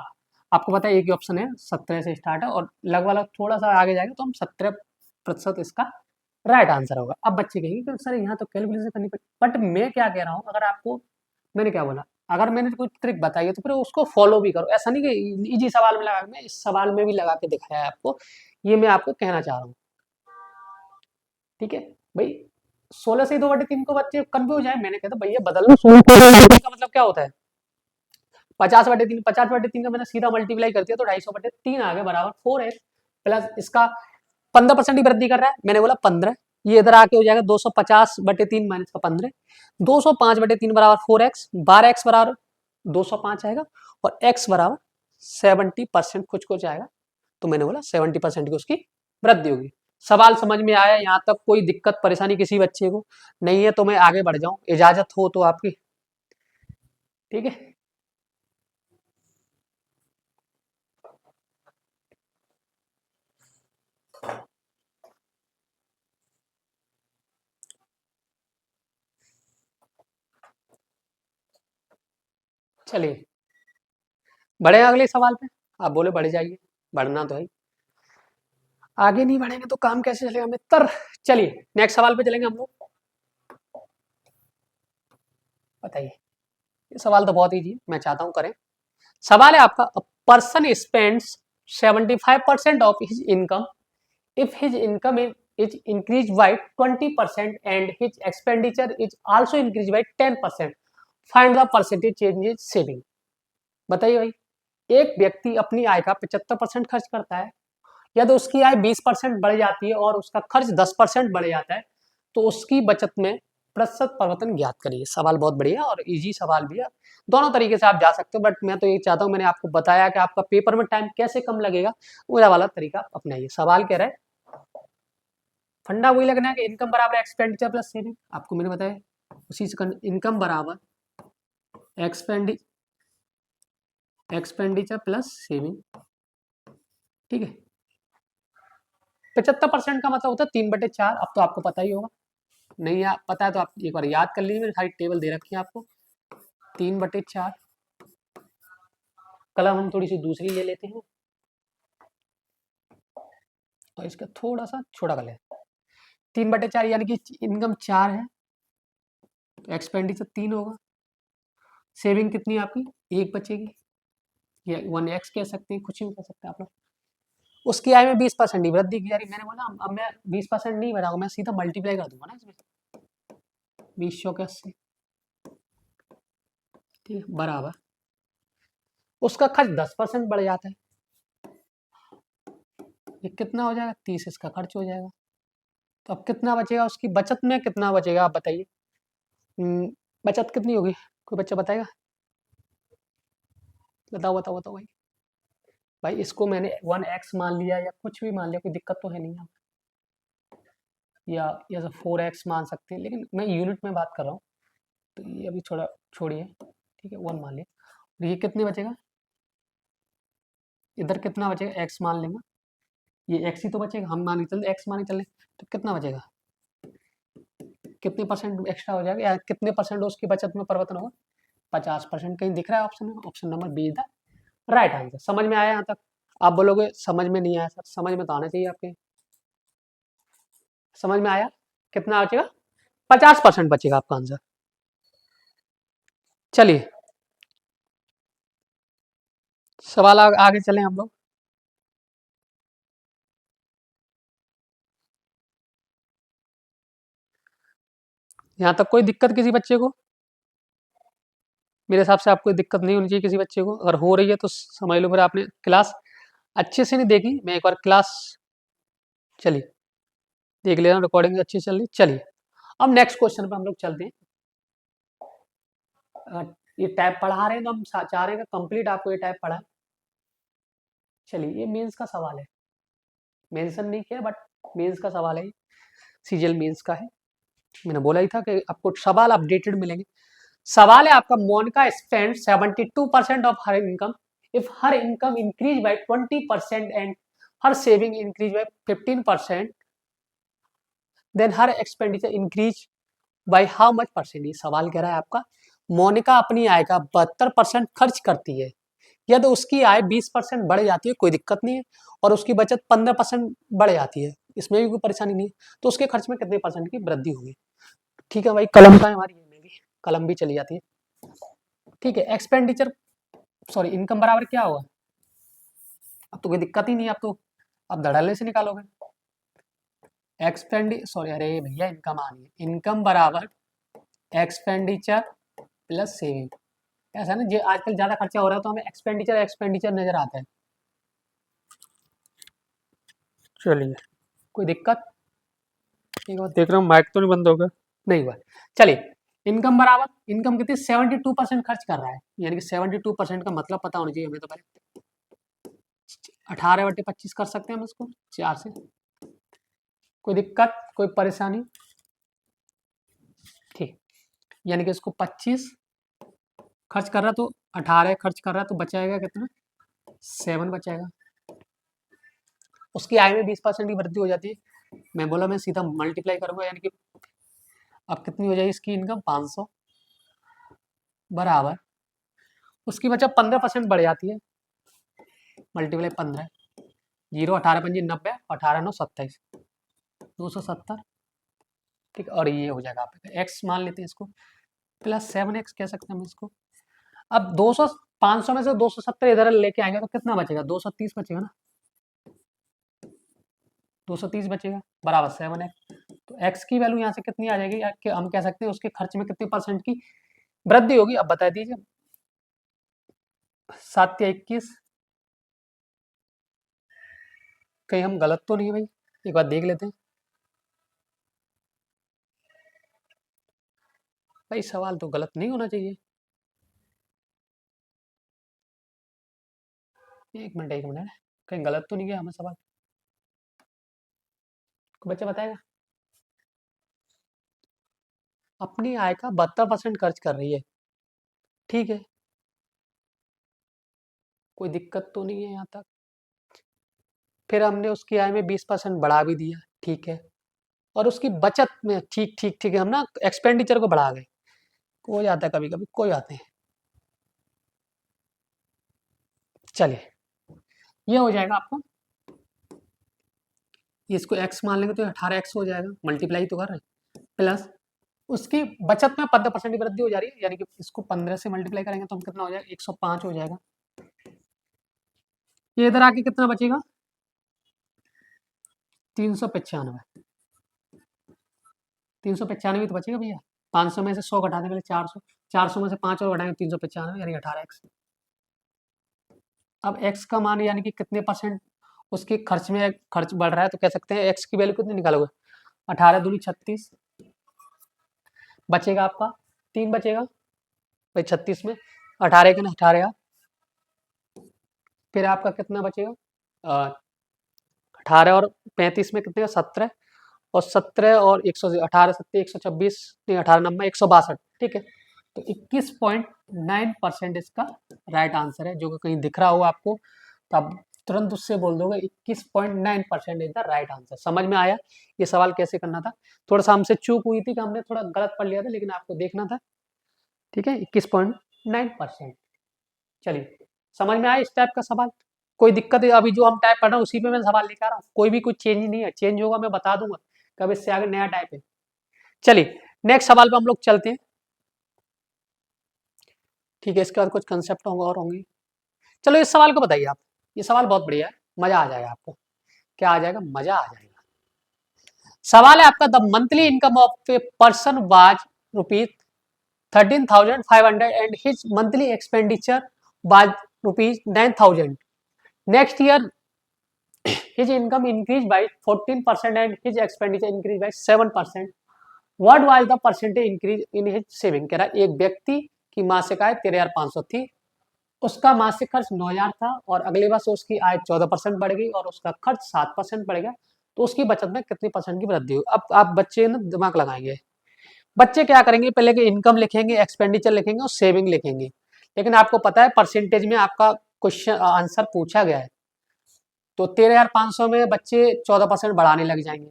आपको पता है एक ही ऑप्शन है 17 से स्टार्ट है और लगभग थोड़ा सा आगे जाएगा तो हम 17% इसका राइट आंसर होगा। अब बच्चे कहेंगे कि सर यहाँ तो कैलकुलेशन करनी पड़ेगी, बट मैं क्या कह रहा हूँ, अगर आपको मैंने क्या बोला, अगर मैंने कोई ट्रिक बताई है तो फिर उसको फॉलो भी करो। ऐसा नहीं कि इजी सवाल में लगा, मैं इस सवाल में भी लगा के दिखाया है आपको, ये मैं आपको कहना चाह रहा हूँ। ठीक है भाई, 16 से 2/3 को बच्चे कंफ्यूज जाए, मैंने कहता भैया बदल लो, 16 का मतलब क्या होता है 50/3, 50/3 का मैंने सीधा मल्टीप्लाई कर दिया तो 250/3 आ गया बराबर 4x प्लस इसका 15% ही वृद्धि कर रहा है, मैंने बोला 15, ये इधर आके हो जाएगा 250/3 माइनस का 15, 205/3 बराबर 4x, 12x बराबर 205 आएगा और x बराबर 70% कुछ कुछ आएगा, तो मैंने बोला 70% की उसकी वृद्धि होगी। सवाल समझ में आया, यहाँ तक कोई दिक्कत परेशानी किसी बच्चे को नहीं है तो मैं आगे बढ़ जाऊं, इजाजत हो तो आपकी। ठीक है, चलिए बढ़े अगले सवाल पे। आप बोले बढ़ जाइए, बढ़ना तो है, आगे नहीं बढ़ेंगे तो काम कैसे चलेगा मित्र। चलिए नेक्स्ट सवाल पे चलेंगे हम लोग। बताइए, ये सवाल तो बहुत ईजी है, मैं चाहता हूं करें। सवाल है आपका, person spends 75% of his income if his income is increased by 20% and his expenditure is also increased by 10%, find the percentage change in saving। बताइए भाई, एक व्यक्ति अपनी आय का 75% खर्च करता है, या तो उसकी आय 20% बढ़ जाती है और उसका खर्च 10% बढ़ जाता है, तो उसकी बचत में प्रतिशत परिवर्तन ज्ञात करिए। सवाल बहुत बढ़िया और इजी सवाल भी है, दोनों तरीके से आप जा सकते हो, बट मैं तो ये चाहता हूँ, मैंने आपको बताया कि आपका पेपर में टाइम कैसे कम लगेगा, वो वाला तरीका अपनाइए। सवाल कह रहा है, फंडा वही लगना है कि इनकम बराबर एक्सपेंडिचर प्लस सेविंग, आपको मैंने बताया उसी से इनकम बराबर एक्सपेंडिचर प्लस सेविंग। ठीक है, 75% का मतलब होता है 3/4। अब तो आपको पता ही होगा, नहीं पता है तो आप एक बार याद कर लीजिए, मैंने सारी टेबल दे रखी है आपको। 3/4, कलम हम थोड़ी सी दूसरी ले लेते हैं और इसका थोड़ा सा छोटा कर लेते हैं। 3/4 यानी कि इनकम 4 है, एक्सपेंडिचर 3 होगा, सेविंग कितनी आपकी 1 बचेगी, या 1x कह सकते हैं, कुछ भी कह सकते हैं आप लोग। उसकी आय में 20% ही वृद्धि की जा रही, मैंने बोला अब मैं 20% नहीं बढ़ाऊंगा, मैं सीधा मल्टीप्लाई कर दूंगा ना इसमें, 20 के 80, ठीक है बराबर उसका खर्च 10% बढ़ जाता है, ये कितना हो जाएगा 30 इसका खर्च हो जाएगा। तो अब कितना बचेगा, उसकी बचत में कितना बचेगा आप बताइए। बचत कितनी होगी, कोई बच्चा बताएगा, बताओ बताओ बताओ भाई। भाई इसको मैंने 1x मान लिया या कुछ भी मान लिया, कोई दिक्कत तो है नहीं यहाँ, या 4x मान सकते हैं, लेकिन मैं यूनिट में बात कर रहा हूँ, तो ये अभी थोड़ा छोड़िए। ठीक है 1 मान लिया, और ये कितने बचेगा, इधर कितना बचेगा, x मान लेंगे, ये x ही तो बचेगा, हम मान के चल x मान के चल, तो कितना बचेगा, कितने परसेंट एक्स्ट्रा हो जाएगा, या कितने परसेंट उसकी बचत में परिवर्तन होगा, 50%। कहीं दिख रहा है ऑप्शन में, option number B is the right answer. समझ में आया यहाँ तक, आप बोलोगे समझ में नहीं आया सर, समझ में तो आना चाहिए आपके, समझ में आया, कितना बचेगा 50% बचेगा आपका आंसर। चलिए सवाल आगे चलें हम लोग। यहाँ तक कोई दिक्कत किसी बच्चे को, मेरे हिसाब से आपको दिक्कत नहीं होनी चाहिए किसी बच्चे को, अगर हो रही है तो समझ लो फिर आपने क्लास अच्छे से नहीं देखी। मैं एक बार क्लास, चलिए देख लेना, रिकॉर्डिंग अच्छी चल रही। चलिए अब नेक्स्ट क्वेश्चन पे हम लोग चलते हैं। ये टाइप पढ़ा रहे हैं तो हम चाह रहे हैं कि कंप्लीट आपको ये टाइप पढ़ा। चलिए ये मेंस का सवाल है, मेंशन नहीं किया बट मेंस का सवाल है, सीजीएल मेंस का है। मैंने बोला ही था कि आपको सवाल अपडेटेड मिलेंगे। सवाल है आपका, Monika spend 72% of her income if her income increase by 20% and her saving increase by 15%, then her expenditure increase by how much percent. ये सवाल कह रहा है आपका, मोनिका अपनी आय का 72% खर्च करती है, यदि उसकी आय 20% बढ़ जाती है, कोई दिक्कत नहीं है, और उसकी बचत 15% बढ़ जाती है, इसमें भी कोई परेशानी नहीं है, तो उसके खर्च में कितने परसेंट की वृद्धि होगी। ठीक है भाई, कलम का है हमारी, में भी कलम भी चली जाती है। ठीक है, एक्सपेंडिचर सॉरी इनकम बराबर क्या होगा, अब तो कोई दिक्कत ही नहीं है, अब तो अब धड़ल्ले से निकालोगे। सॉरी अरे भैया इनकम आनी है, इनकम बराबर एक्सपेंडिचर प्लस सेविंग। ऐसा ना, जो आजकल ज्यादा खर्चा हो रहा है तो हमें एक्सपेंडिचर एक्सपेंडिचर नजर आता है। चलिए कोई दिक्कत, एक बार देख रहा हूँ माइक तो नहीं बंद होगा, नहीं हुआ। चलिए इनकम बराबर, इनकम कितनी 72% खर्च कर रहा है, यानी कि 72% का मतलब पता होना चाहिए हमें। तो पहले 18/25 कर सकते हैं हम इसको 4 से, कोई दिक्कत कोई परेशानी। ठीक, यानी कि इसको 25 खर्च कर रहा तो 18 खर्च कर रहा तो बचाएगा कितना, 7 बचाएगा। उसकी आय में 20% की वृद्धि हो जाती है, मैं बोला मैं सीधा मल्टीप्लाई करूंगा, यानी कि अब कितनी हो जाएगी इसकी इनकम 500 बराबर उसकी बचत 15% बढ़ जाती है, मल्टीप्लाई 15, 0 18 पंजी 90, 18 9 27, 270। ठीक, और ये हो जाएगा आपका एक्स मान लेते हैं इसको, प्लस 7x कह सकते हैं हम इसको। अब 200 500 में से 270 इधर लेके आएंगे तो कितना बचेगा, 230 बचेगा ना, 230 बचेगा बराबर 7x। तो x की वैल्यू यहाँ से कितनी आ जाएगी, कि हम कह सकते हैं उसके खर्च में कितने परसेंट की वृद्धि होगी, अब बता दीजिए। 7 या 21, कहीं हम गलत तो नहीं है भाई, एक बार देख लेते हैं। भाई सवाल तो गलत नहीं होना चाहिए, एक मिनट कहीं गलत तो नहीं गया हमें सवाल, बच्चा बताएगा। अपनी आय का 72% खर्च कर रही है, ठीक है, कोई दिक्कत तो नहीं है यहाँ तक। फिर हमने उसकी आय में 20% बढ़ा भी दिया, ठीक है, और उसकी बचत में ठीक ठीक ठीक है, हम ना एक्सपेंडिचर को बढ़ा गए, हो जाता है कभी कभी, कोई बात नहीं। चलिए ये हो जाएगा आपको, इसको x मान लेंगे तो 18x हो जाएगा, मल्टीप्लाई तो कर रहे हैं, प्लस उसकी बचत में 15% की वृद्धि हो जा रही है, यानी कि इसको 15 से मल्टीप्लाई करेंगे तो हम कितना हो जाएगा, 105 हो जाएगा। ये इधर आके कितना बचेगा, 395, 395 तो बचेगा भैया, 500 में से 100 घटाने के लिए 400, 400 में से 5 और घटाएंगे 395, यानी 18x। अब x का मान यानी कि कितने परसेंट उसके खर्च में खर्च बढ़ रहा है, तो कह सकते हैं x की वैल्यू कितनी निकालोगे, 18 दूनी 36, बचेगा आपका 3 बचेगा भाई 36 में, 18 के ना 18, फिर आपका कितना बचेगा, 18 और 35 में कितने का 17, और 17 और 100 18 सत्ते 126, नहीं 18 नंबर 162, ठीक है। तो 21.9% इसका राइट आंसर है, जो कि कहीं दिख रहा हो आपको तो आप तुरंत उससे बोल दोगे 21.9% इज द राइट आंसर। समझ में आया ये सवाल कैसे करना था, थोड़ा सा हमसे चूक हुई थी कि हमने थोड़ा गलत पढ़ लिया था, लेकिन आपको देखना था, ठीक है, 21.9%। चलिए समझ में आया इस टाइप का सवाल, कोई दिक्कत है, अभी जो हम टाइप पढ़ रहे हैं उसी पे मैं सवाल लेकर आ रहा हूँ, कोई भी कुछ चेंज नहीं है, चेंज होगा मैं बता दूंगा कब इससे आगे नया टाइप है। चलिए नेक्स्ट सवाल पे हम लोग चलते हैं, ठीक है, इसके बाद कुछ कंसेप्ट होंगे और होंगे। चलो इस सवाल को बताइए आप, ये सवाल बहुत बढ़िया है, मजा आ जाएगा आपको, क्या आ जाएगा, मजा आ जाएगा। सवाल है आपका, the monthly income of a person was rupees 13,500 and his monthly expenditure was rupees 9,000। Next year his income increased by 14% and his expenditure increased by 7%. What was the percentage increase in his saving? कह रहा है एक व्यक्ति कि मासिक आय 13,500 थी, उसका मासिक खर्च 9,000 था और अगले वर्ष उसकी आय 14% बढ़ गई और उसका खर्च 7% बढ़ गया, तो उसकी बचत में कितनी परसेंट की वृद्धि हुई? अब आप बच्चे ना दिमाग लगाएंगे, बच्चे क्या करेंगे, पहले के इनकम लिखेंगे, एक्सपेंडिचर लिखेंगे और सेविंग लिखेंगे। लेकिन आपको पता है परसेंटेज में आपका क्वेश्चन आंसर पूछा गया है, तो 13,500 में बच्चे 14% बढ़ाने लग जाएंगे,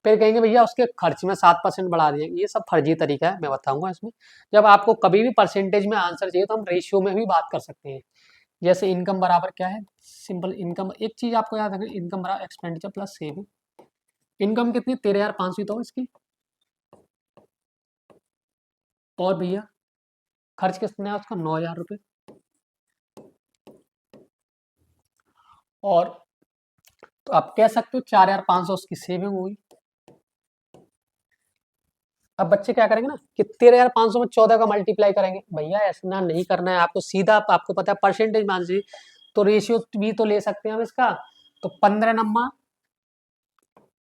फिर कहेंगे भैया उसके खर्च में 7% बढ़ा दिए। ये सब फर्जी तरीका है, मैं बताऊंगा इसमें। जब आपको कभी भी परसेंटेज में आंसर चाहिए तो हम रेशियो में भी बात कर सकते हैं। जैसे इनकम बराबर क्या है, सिंपल इनकम, एक चीज आपको याद रखना, इनकम बराबर एक्सपेंडिचर प्लस सेविंग। इनकम कितनी, 13,500 तो इसकी, और भैया खर्च कितना है उसका, 9,000 रुपये, और तो आप कह सकते हो 4,500 उसकी सेविंग हुई। अब बच्चे क्या करेंगे ना कि 13,500 में 14 का मल्टीप्लाई करेंगे, भैया ऐसा नहीं करना है आपको, सीधा आपको पता है परसेंटेज मान लीजिए, तो रेशियो भी तो ले सकते हैं हम इसका, तो 15 नम्मा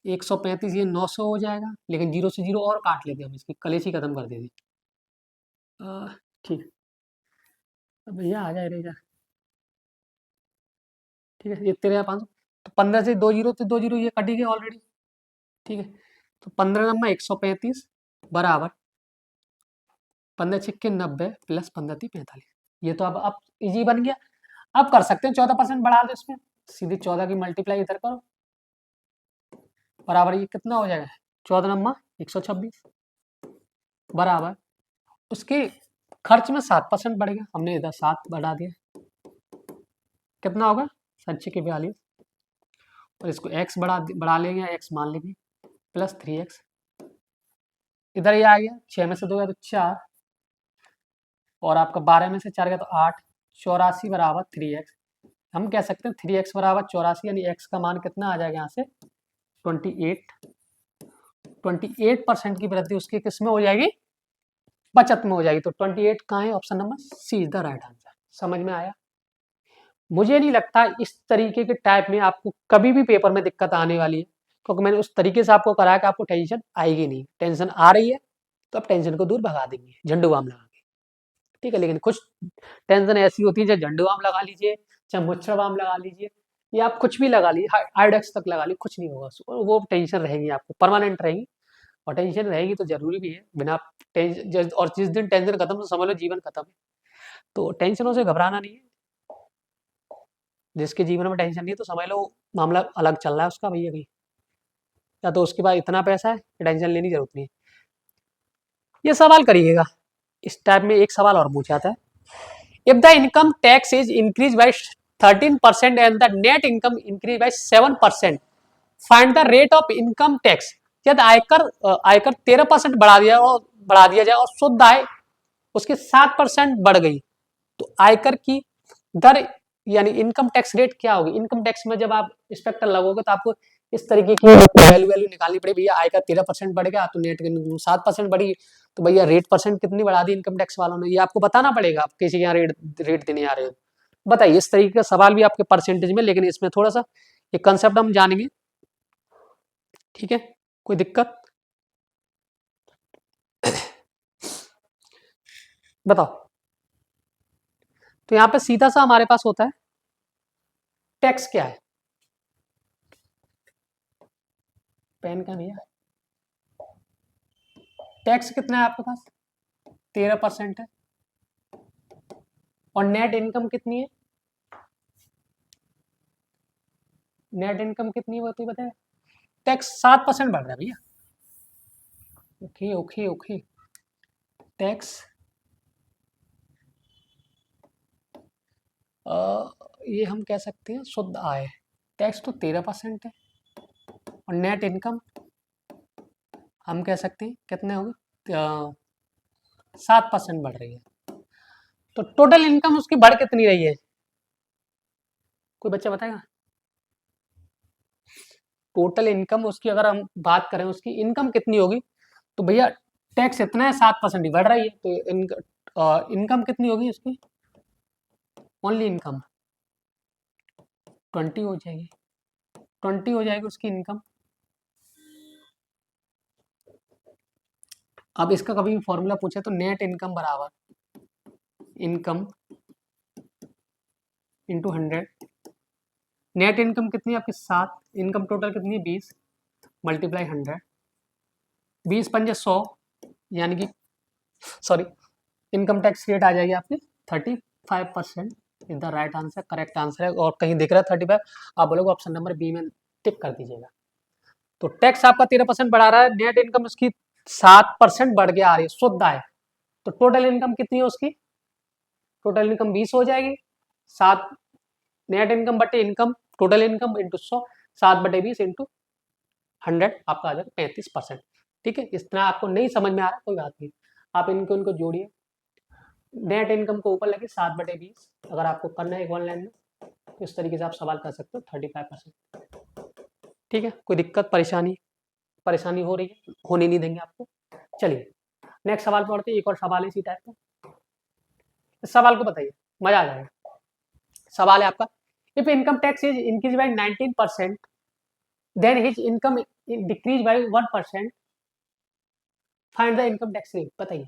135, ये 900 हो जाएगा, लेकिन जीरो से जीरो और काट लेते हम, इसकी कलेश ही खत्म कर देते। ठीक है, अब भैया आ जाए रेजा, ठीक है, ये 13,500, तो 15 से दो जीरो, तो दो जीरो ये कटी गई ऑलरेडी, ठीक है, तो 15 नंबर 135 बराबर 15 छिक्के 90 प्लस 15 थी 45, ये तो अब इजी बन गया। अब कर सकते हैं 14% बढ़ा दो इसमें, सीधे 14 की मल्टीप्लाई इधर करो, बराबर ये कितना हो जाएगा, 14 नंबर 126 बराबर उसके खर्च में 7% बढ़ गया, हमने इधर 7 बढ़ा दिया, कितना होगा 7×42, और इसको x बढ़ा लेंगे, x मान लेंगे प्लस 3x, इधर ये आ गया, 6 में से 2 गया तो 4, और आपका 12 में से 4 गया तो 8, 84 बराबर 3x। हम कह सकते हैं 3x बराबर 84, यानी x का मान कितना आ जाएगा यहाँ से 28, 28% की वृद्धि उसकी किस में हो जाएगी, बचत में हो जाएगी। तो 28 कहाँ है, option number C is the right answer. समझ में आया? मुझे नहीं लगता इस तरीके के टाइप में आपको कभी भी पेपर में दिक्कत आने वाली है, क्योंकि मैंने उस तरीके से आपको कराया कि आपको टेंशन आएगी नहीं। टेंशन आ रही है तो आप टेंशन को दूर भगा देंगे झंडू बाम लगा के, ठीक है। लेकिन कुछ टेंशन ऐसी होती है, चाहे झंडू बाम लगा लीजिए, चाहे मुच्छर बाम लगा लीजिए, या आप कुछ भी लगा लीजिए, आयोडेक्स तक लगा लीजिए, कुछ नहीं होगा, वो टेंशन रहेगी आपको, परमानेंट रहेगी। और टेंशन रहेगी तो जरूरी भी है, बिना टेंशन, और जिस दिन टेंशन खत्म तो समझ लो जीवन खत्म है। तो टेंशनों से घबराना नहीं है, जिसके जीवन में टेंशन नहीं है तो समझ लो मामला अलग चल रहा है उसका भैया कहीं, या तो उसके पास इतना पैसा है कि टेंशन लेने की जरूरत नहीं है। ये सवाल करिएगा, इस टाइप में एक सवाल और पूछा था, if the income tax is increase bye 13% and the net income increase bye 7%, find the rate of income tax. यदि आयकर 13% बढ़ा दिया जाए और शुद्ध आय उसकी 7% बढ़ गई, तो आयकर की दर यानी इनकम टैक्स रेट क्या होगी। इनकम टैक्स में जब आप इंस्पेक्टर लगोगे तो आपको इस तरीके की वैल्यू निकालनी पड़ेगी, भैया आयकर 13% बढ़ गया तो नेट 7% बढ़ी, तो भैया रेट परसेंट कितनी बढ़ा दी इनकम टैक्स वालों ने, ये आपको बताना पड़ेगा। आप किसी के यहाँ रेट देने आ रहे हो, बताइए। इस तरीके का सवाल भी आपके परसेंटेज में, लेकिन इसमें थोड़ा सा ये कंसेप्ट हम जानेंगे, ठीक है। कोई दिक्कत बताओ। तो यहाँ पे सीधा सा हमारे पास होता है टैक्स क्या है, पेन का भैया, टैक्स कितना है आपके पास 13% है, और नेट इनकम कितनी है, नेट इनकम कितनी होती है बताए, टैक्स 7% बढ़ रहा है भैया। ओके ओके ओके, टैक्स ये हम कह सकते हैं शुद्ध आय, टैक्स तो 13% है, और नेट इनकम हम कह सकते हैं कितने होंगे 7% बढ़ रही है। तो टोटल इनकम उसकी बढ़ कितनी रही है, कोई बच्चा बताएगा। टोटल इनकम उसकी अगर हम बात करें उसकी इनकम कितनी होगी, तो भैया टैक्स इतना है 7% ही बढ़ रही है, तो इनकम कितनी होगी उसकी, ओनली इनकम 20 हो जाएगी, 20 हो जाएगी उसकी इनकम। अब इसका कभी भी फॉर्मूला पूछे तो नेट इनकम बराबर इनकम इंटू 100। नेट इनकम कितनी है आपकी 7, इनकम टोटल कितनी है 20, मल्टीप्लाई 100, 20 पंजे 100, यानी कि सॉरी इनकम टैक्स रेट आ जाएगी आपकी 35% is the right answer, correct answer है। और कहीं दिख रहा है 35, आप बोलोगे ऑप्शन नंबर बी में टिक कर दीजिएगा। तो टैक्स आपका 13% बढ़ा रहा है, नेट इनकम उसकी 7% बढ़ के आ रही है, शुद्ध आय। तो टोटल इनकम कितनी है उसकी, टोटल इनकम 20 हो जाएगी, 7 नेट इनकम बटे income total income into 100, 7/20 into 100 आपका आ जाएगा 35%। ठीक है, इस तरह आपको नहीं समझ में आ रहा कोई बात नहीं, आप इनको जोड़िए, नेट इनकम को ऊपर लगे 7/20, अगर आपको करना है एक ऑनलाइन में तो इस तरीके से आप सवाल कर सकते हो 35%। ठीक है, कोई दिक्कत परेशानी हो रही है, होने नहीं देंगे आपको। चलिए नेक्स्ट सवाल पढ़ते हैं, एक और सवाल है इसी टाइप का। इस सवाल को बताइए, मजा आ जाएगा। सवाल है आपका, if income tax is increase by 19% then his income decrease by 1%, find the income tax rate. बताइए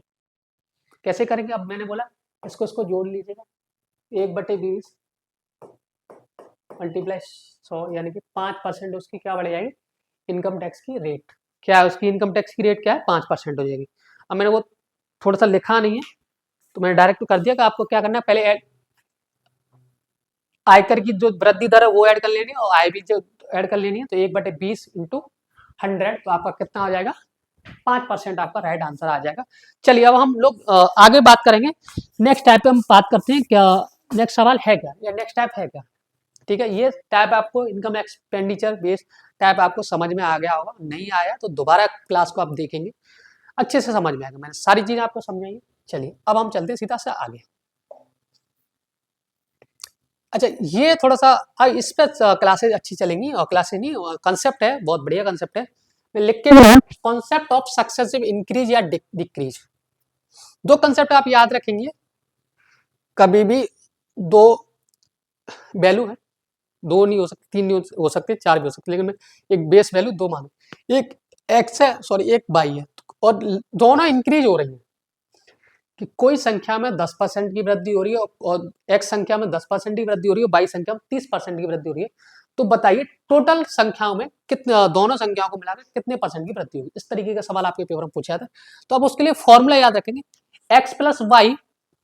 कैसे करेंगे। अब मैंने बोला इसको जोड़ लीजिएगा, 1/20 मल्टीप्लाई 100, यानी कि 5% उसकी क्या बढ़ जाएगी इनकम टैक्स की रेट। क्या है उसकी इनकम टैक्स की रेट, क्या है 5% हो जाएगी। अब मैंने वो थोड़ा सा लिखा नहीं है तो मैंने डायरेक्ट कर दिया कि आपको क्या करना है, पहले आयकर की जो वृद्धि दर है वो ऐड कर लेनी है और आय भी जो ऐड कर लेनी है। तो 1/20 इंटू 100 तो आपका कितना आ जाएगा 5% आपका राइट आंसर आ जाएगा। चलिए अब हम लोग आगे बात करेंगे, नेक्स्ट टाइप पे हम बात करते हैं। क्या नेक्स्ट सवाल है क्या, या नेक्स्ट टाइप है क्या। ठीक है, ये टाइप आपको इनकम एक्सपेंडिचर बेस्ड टाइप आपको समझ में आ गया होगा, नहीं आया तो दोबारा क्लास को आप देखेंगे, अच्छे से समझ में आएगा, मैंने सारी चीजें आपको समझाई। चलिए अब हम चलते हैं सीधा से आगे। अच्छा ये थोड़ा सा इस पे क्लासेज अच्छी चलेंगी, और क्लासेज नहीं कंसेप्ट है, बहुत बढ़िया कंसेप्ट है। मैं लिख के कॉन्सेप्ट ऑफ सक्सेसिव इंक्रीज या डिक्रीज, दो कंसेप्ट आप याद रखेंगे। कभी भी दो वैल्यू है, दो नहीं हो सकते, तीन नहीं हो सकते, चार भी हो सकते, लेकिन मैं एक बेस वैल्यू दो मानू, एक एक्स है सॉरी एक वाई है, और दोनों इंक्रीज हो रही है कि कोई संख्या में 10% की वृद्धि हो रही है और एक्स संख्या में 10% की वृद्धि हो रही है, वाई संख्या में 30% की वृद्धि हो रही है। तो बताइए टोटल संख्याओं में कितने, दोनों संख्याओं को मिलाकर कितने परसेंट की वृद्धि होगी। इस तरीके का सवाल आपके पेपर में पूछा था। तो अब उसके लिए फॉर्मूला याद रखेंगे, x plus y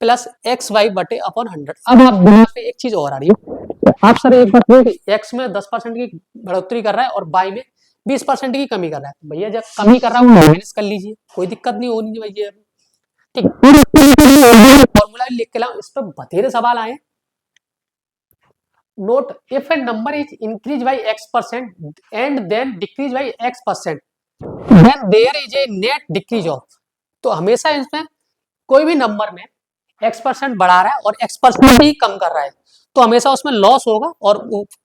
plus x y बटे अपॉन 100। अब आप दिमाग में एक चीज और आ रही है, आप सर एक बात देखिए, एक्स में 10% की बढ़ोतरी कर रहा है और वाई में 20% की कमी कर रहा है। भैया जब कमी कर रहा है वो माइनस कर लीजिए, कोई दिक्कत नहीं होनी चाहिए। ठीक, फॉर्मूला लिख के लाओ, इस पर बतेरे सवाल आए। Note if a number is increase by x% and then decrease by x%, then there is a net decrease of. तो हमेशा इसमें कोई भी नंबर में x% बढ़ा रहा है और x% ही कम कर रहा है तो हमेशा उसमें लॉस होगा और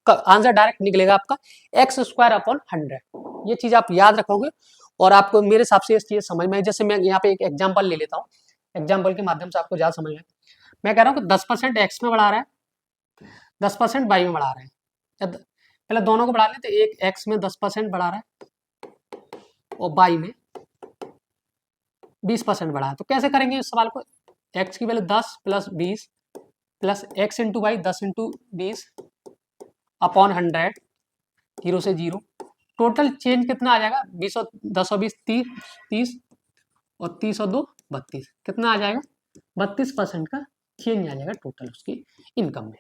आंसर डायरेक्ट निकलेगा आपका x² अपॉन 100। ये चीज आप याद रखोगे और आपको मेरे हिसाब से इस चीज समझ में। जैसे मैं यहाँ पे एक एग्जांपल ले लेता हूँ, एग्जाम्पल के माध्यम से आपको ज्यादा समझ में। मैं कह रहा हूँ कि 10% एक्स में बढ़ा रहा है, 10% वाई में बढ़ा रहे हैं। पहले दोनों को बढ़ा लें तो एक एक्स में 10% बढ़ा रहा है और वाई में 20% बढ़ा है। तो कैसे करेंगे इस सवाल को, एक्स की value 10 plus 20 plus x into y 10 into 20 upon 100, 0 से 0। टोटल चेंज कितना आ जाएगा, 20 और 10 और 20 30 और 30 और 2 32, कितना आ जाएगा 32% का चेंज आ जाएगा टोटल उसकी इनकम में।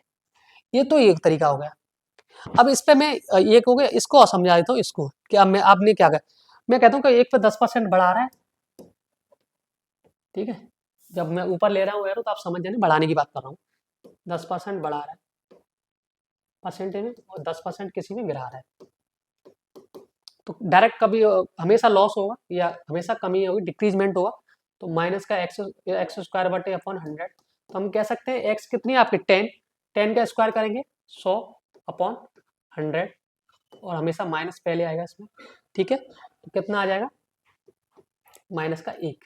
ये तो एक तरीका हो गया। अब इस पे मैं एक हो गया, इसको समझा देता हूँ इसको, क्या मैं आपने क्या कहा, मैं कहता हूँ कि एक पे 10% बढ़ा रहा है। ठीक है, जब मैं ऊपर ले रहा हूँ एरो तो आप समझ जाए बढ़ाने की बात कर रहा हूँ। 10% बढ़ा रहा है परसेंटेज में और 10% किसी में गिरा रहा है, तो डायरेक्ट कभी हमेशा लॉस होगा या हमेशा कमी होगी, डिक्रीजमेंट होगा। तो माइनस का x² बटे अपॉन 100। तो हम कह सकते हैं x कितनी है आपकी 10 का स्क्वायर करेंगे 100 अपॉन 100 और हमेशा माइनस पहले आएगा इसमें। ठीक है, तो कितना आ जाएगा माइनस का 1।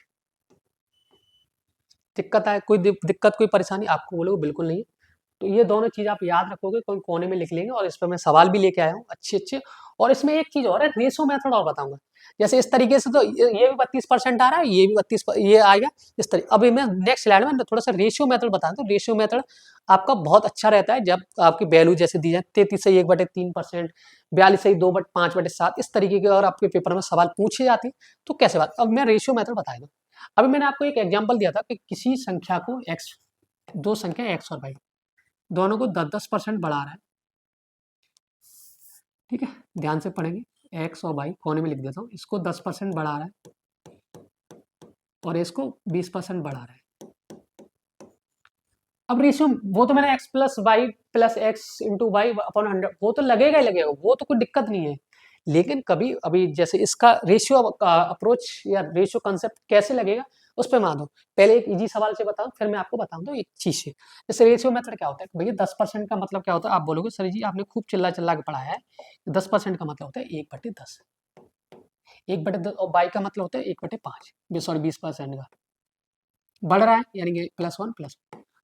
दिक्कत आए, कोई दिक्कत कोई परेशानी आपको बोलोगे बिल्कुल नहीं, तो ये दोनों चीज़ आप याद रखोगे, कोई कोने में लिख लेंगे, और इस पे मैं सवाल भी लेके आया हूँ अच्छे-अच्छे। और इसमें एक चीज़ और है, रेशो मेथड और बताऊँगा। जैसे इस तरीके से तो ये भी 32% आ रहा है, ये भी 32 ये आएगा इस तरी अभी मैं नेक्स्ट स्लाइड में थोड़ा-सा रेशियो मेथड बता दूँ। रेशियो मेथड आपका बहुत अच्छा रहता है जब आपकी वैल्यू जैसे दी जाए 33 से 1/3%, 42 से 2/5/7, इस तरीके के अगर आपके पेपर में सवाल पूछे जाते हैं, तो कैसे बात अब मैं रेशियो मेथड बताएगा। अभी मैंने आपको एक एग्जांपल दिया था कि किसी संख्या को x, दो संख्या x और y दोनों को 10-10% बढ़ा रहा है, ठीक है, ध्यान से पढ़ेंगे। x और y कोने में लिख देता हूँ, इसको 10% बढ़ा रहा है और इसको 20% बढ़ा रहा है। अब रेशियो वो तो मैंने x plus y plus x into y upon 100 वो तो लगेगा ही लगेगा, वो तो कोई दिक्कत नहीं है। लेकिन कभी अभी जैसे इसका रेशियो अप्रोच या रेशियो कंसेप्ट कैसे लगेगा, उस पे मान दो। पहले एक इजी सवाल से बताऊं, फिर मैं आपको बताऊंगा एक चीज से। जैसे रेशियो मेथड क्या होता है भैया, 10% का मतलब क्या होता है, आप बोलोगे सर जी आपने खूब चिल्ला चिल्ला के पढ़ाया है। 10% का मतलब होता है 1/10, 1/10, और बाई का मतलब होता है 1/5, सॉरी 20% का बढ़ रहा है, यानी कि +1 प्लस।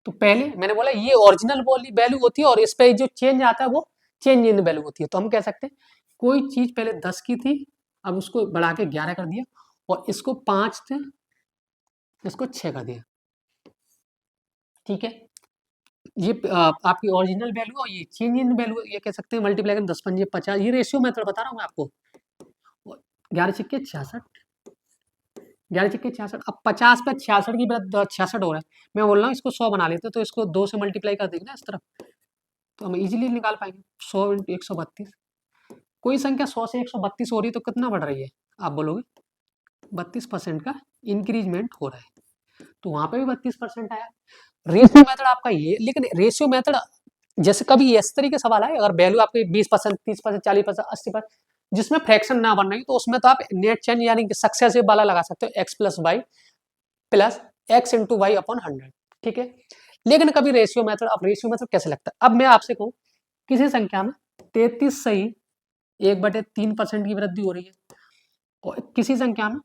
तो पहले मैंने बोला ये ओरिजिनल वैल्यू होती है, और इस पे जो चेंज आता है वो चेंज इन वैल्यू होती है। तो हम कह सकते हैं कोई चीज पहले 10 की थी, अब उसको बढ़ा के 11 कर दिया, और इसको 5 थे, इसको 6 कर दिया, ठीक है। ये आपकी ओरिजिनल वैल्यू और ये चेंज इन वैल्यू, ये कह सकते हैं मल्टीप्लाई करें 10×5 = 50, ये रेशियो मेथड बता रहा हूँ मैं आपको। 11×6 = 66, 11×6 = 66। अब 50 पे 66 की बजाय 66 हो रहा है, मैं बोल रहा हूँ इसको 100 बना लेते, तो इसको 2 से मल्टीप्लाई कर देंगे ना इस तरफ, तो हम इजीली निकाल पाएंगे। 100 × 132, कोई संख्या 100 से 132 हो रही है तो कितना बढ़ रही है, आप बोलोगे 32% का इंक्रीजमेंट हो रहा है, तो वहां पे भी 32% आया। रेशियो मेथड आपका ये, लेकिन रेशियो मेथड जैसे कभी इस तरीके सवाल आए, अगर वैल्यू आपकी 20%, 30%, 40%, 80%, जिसमें फ्रैक्शन ना बन रही, तो उसमें तो आप नेट चेंज यानी कि सक्सेसिव वाला लगा सकते हो, x plus y plus x into y upon 100, ठीक है। लेकिन कभी रेशियो मेथड, अब रेशियो मेथड कैसे लगता है, अब मैं आपसे कहूँ किसी संख्या में 33 से ही 1/3% की वृद्धि हो रही है, और किसी संख्या में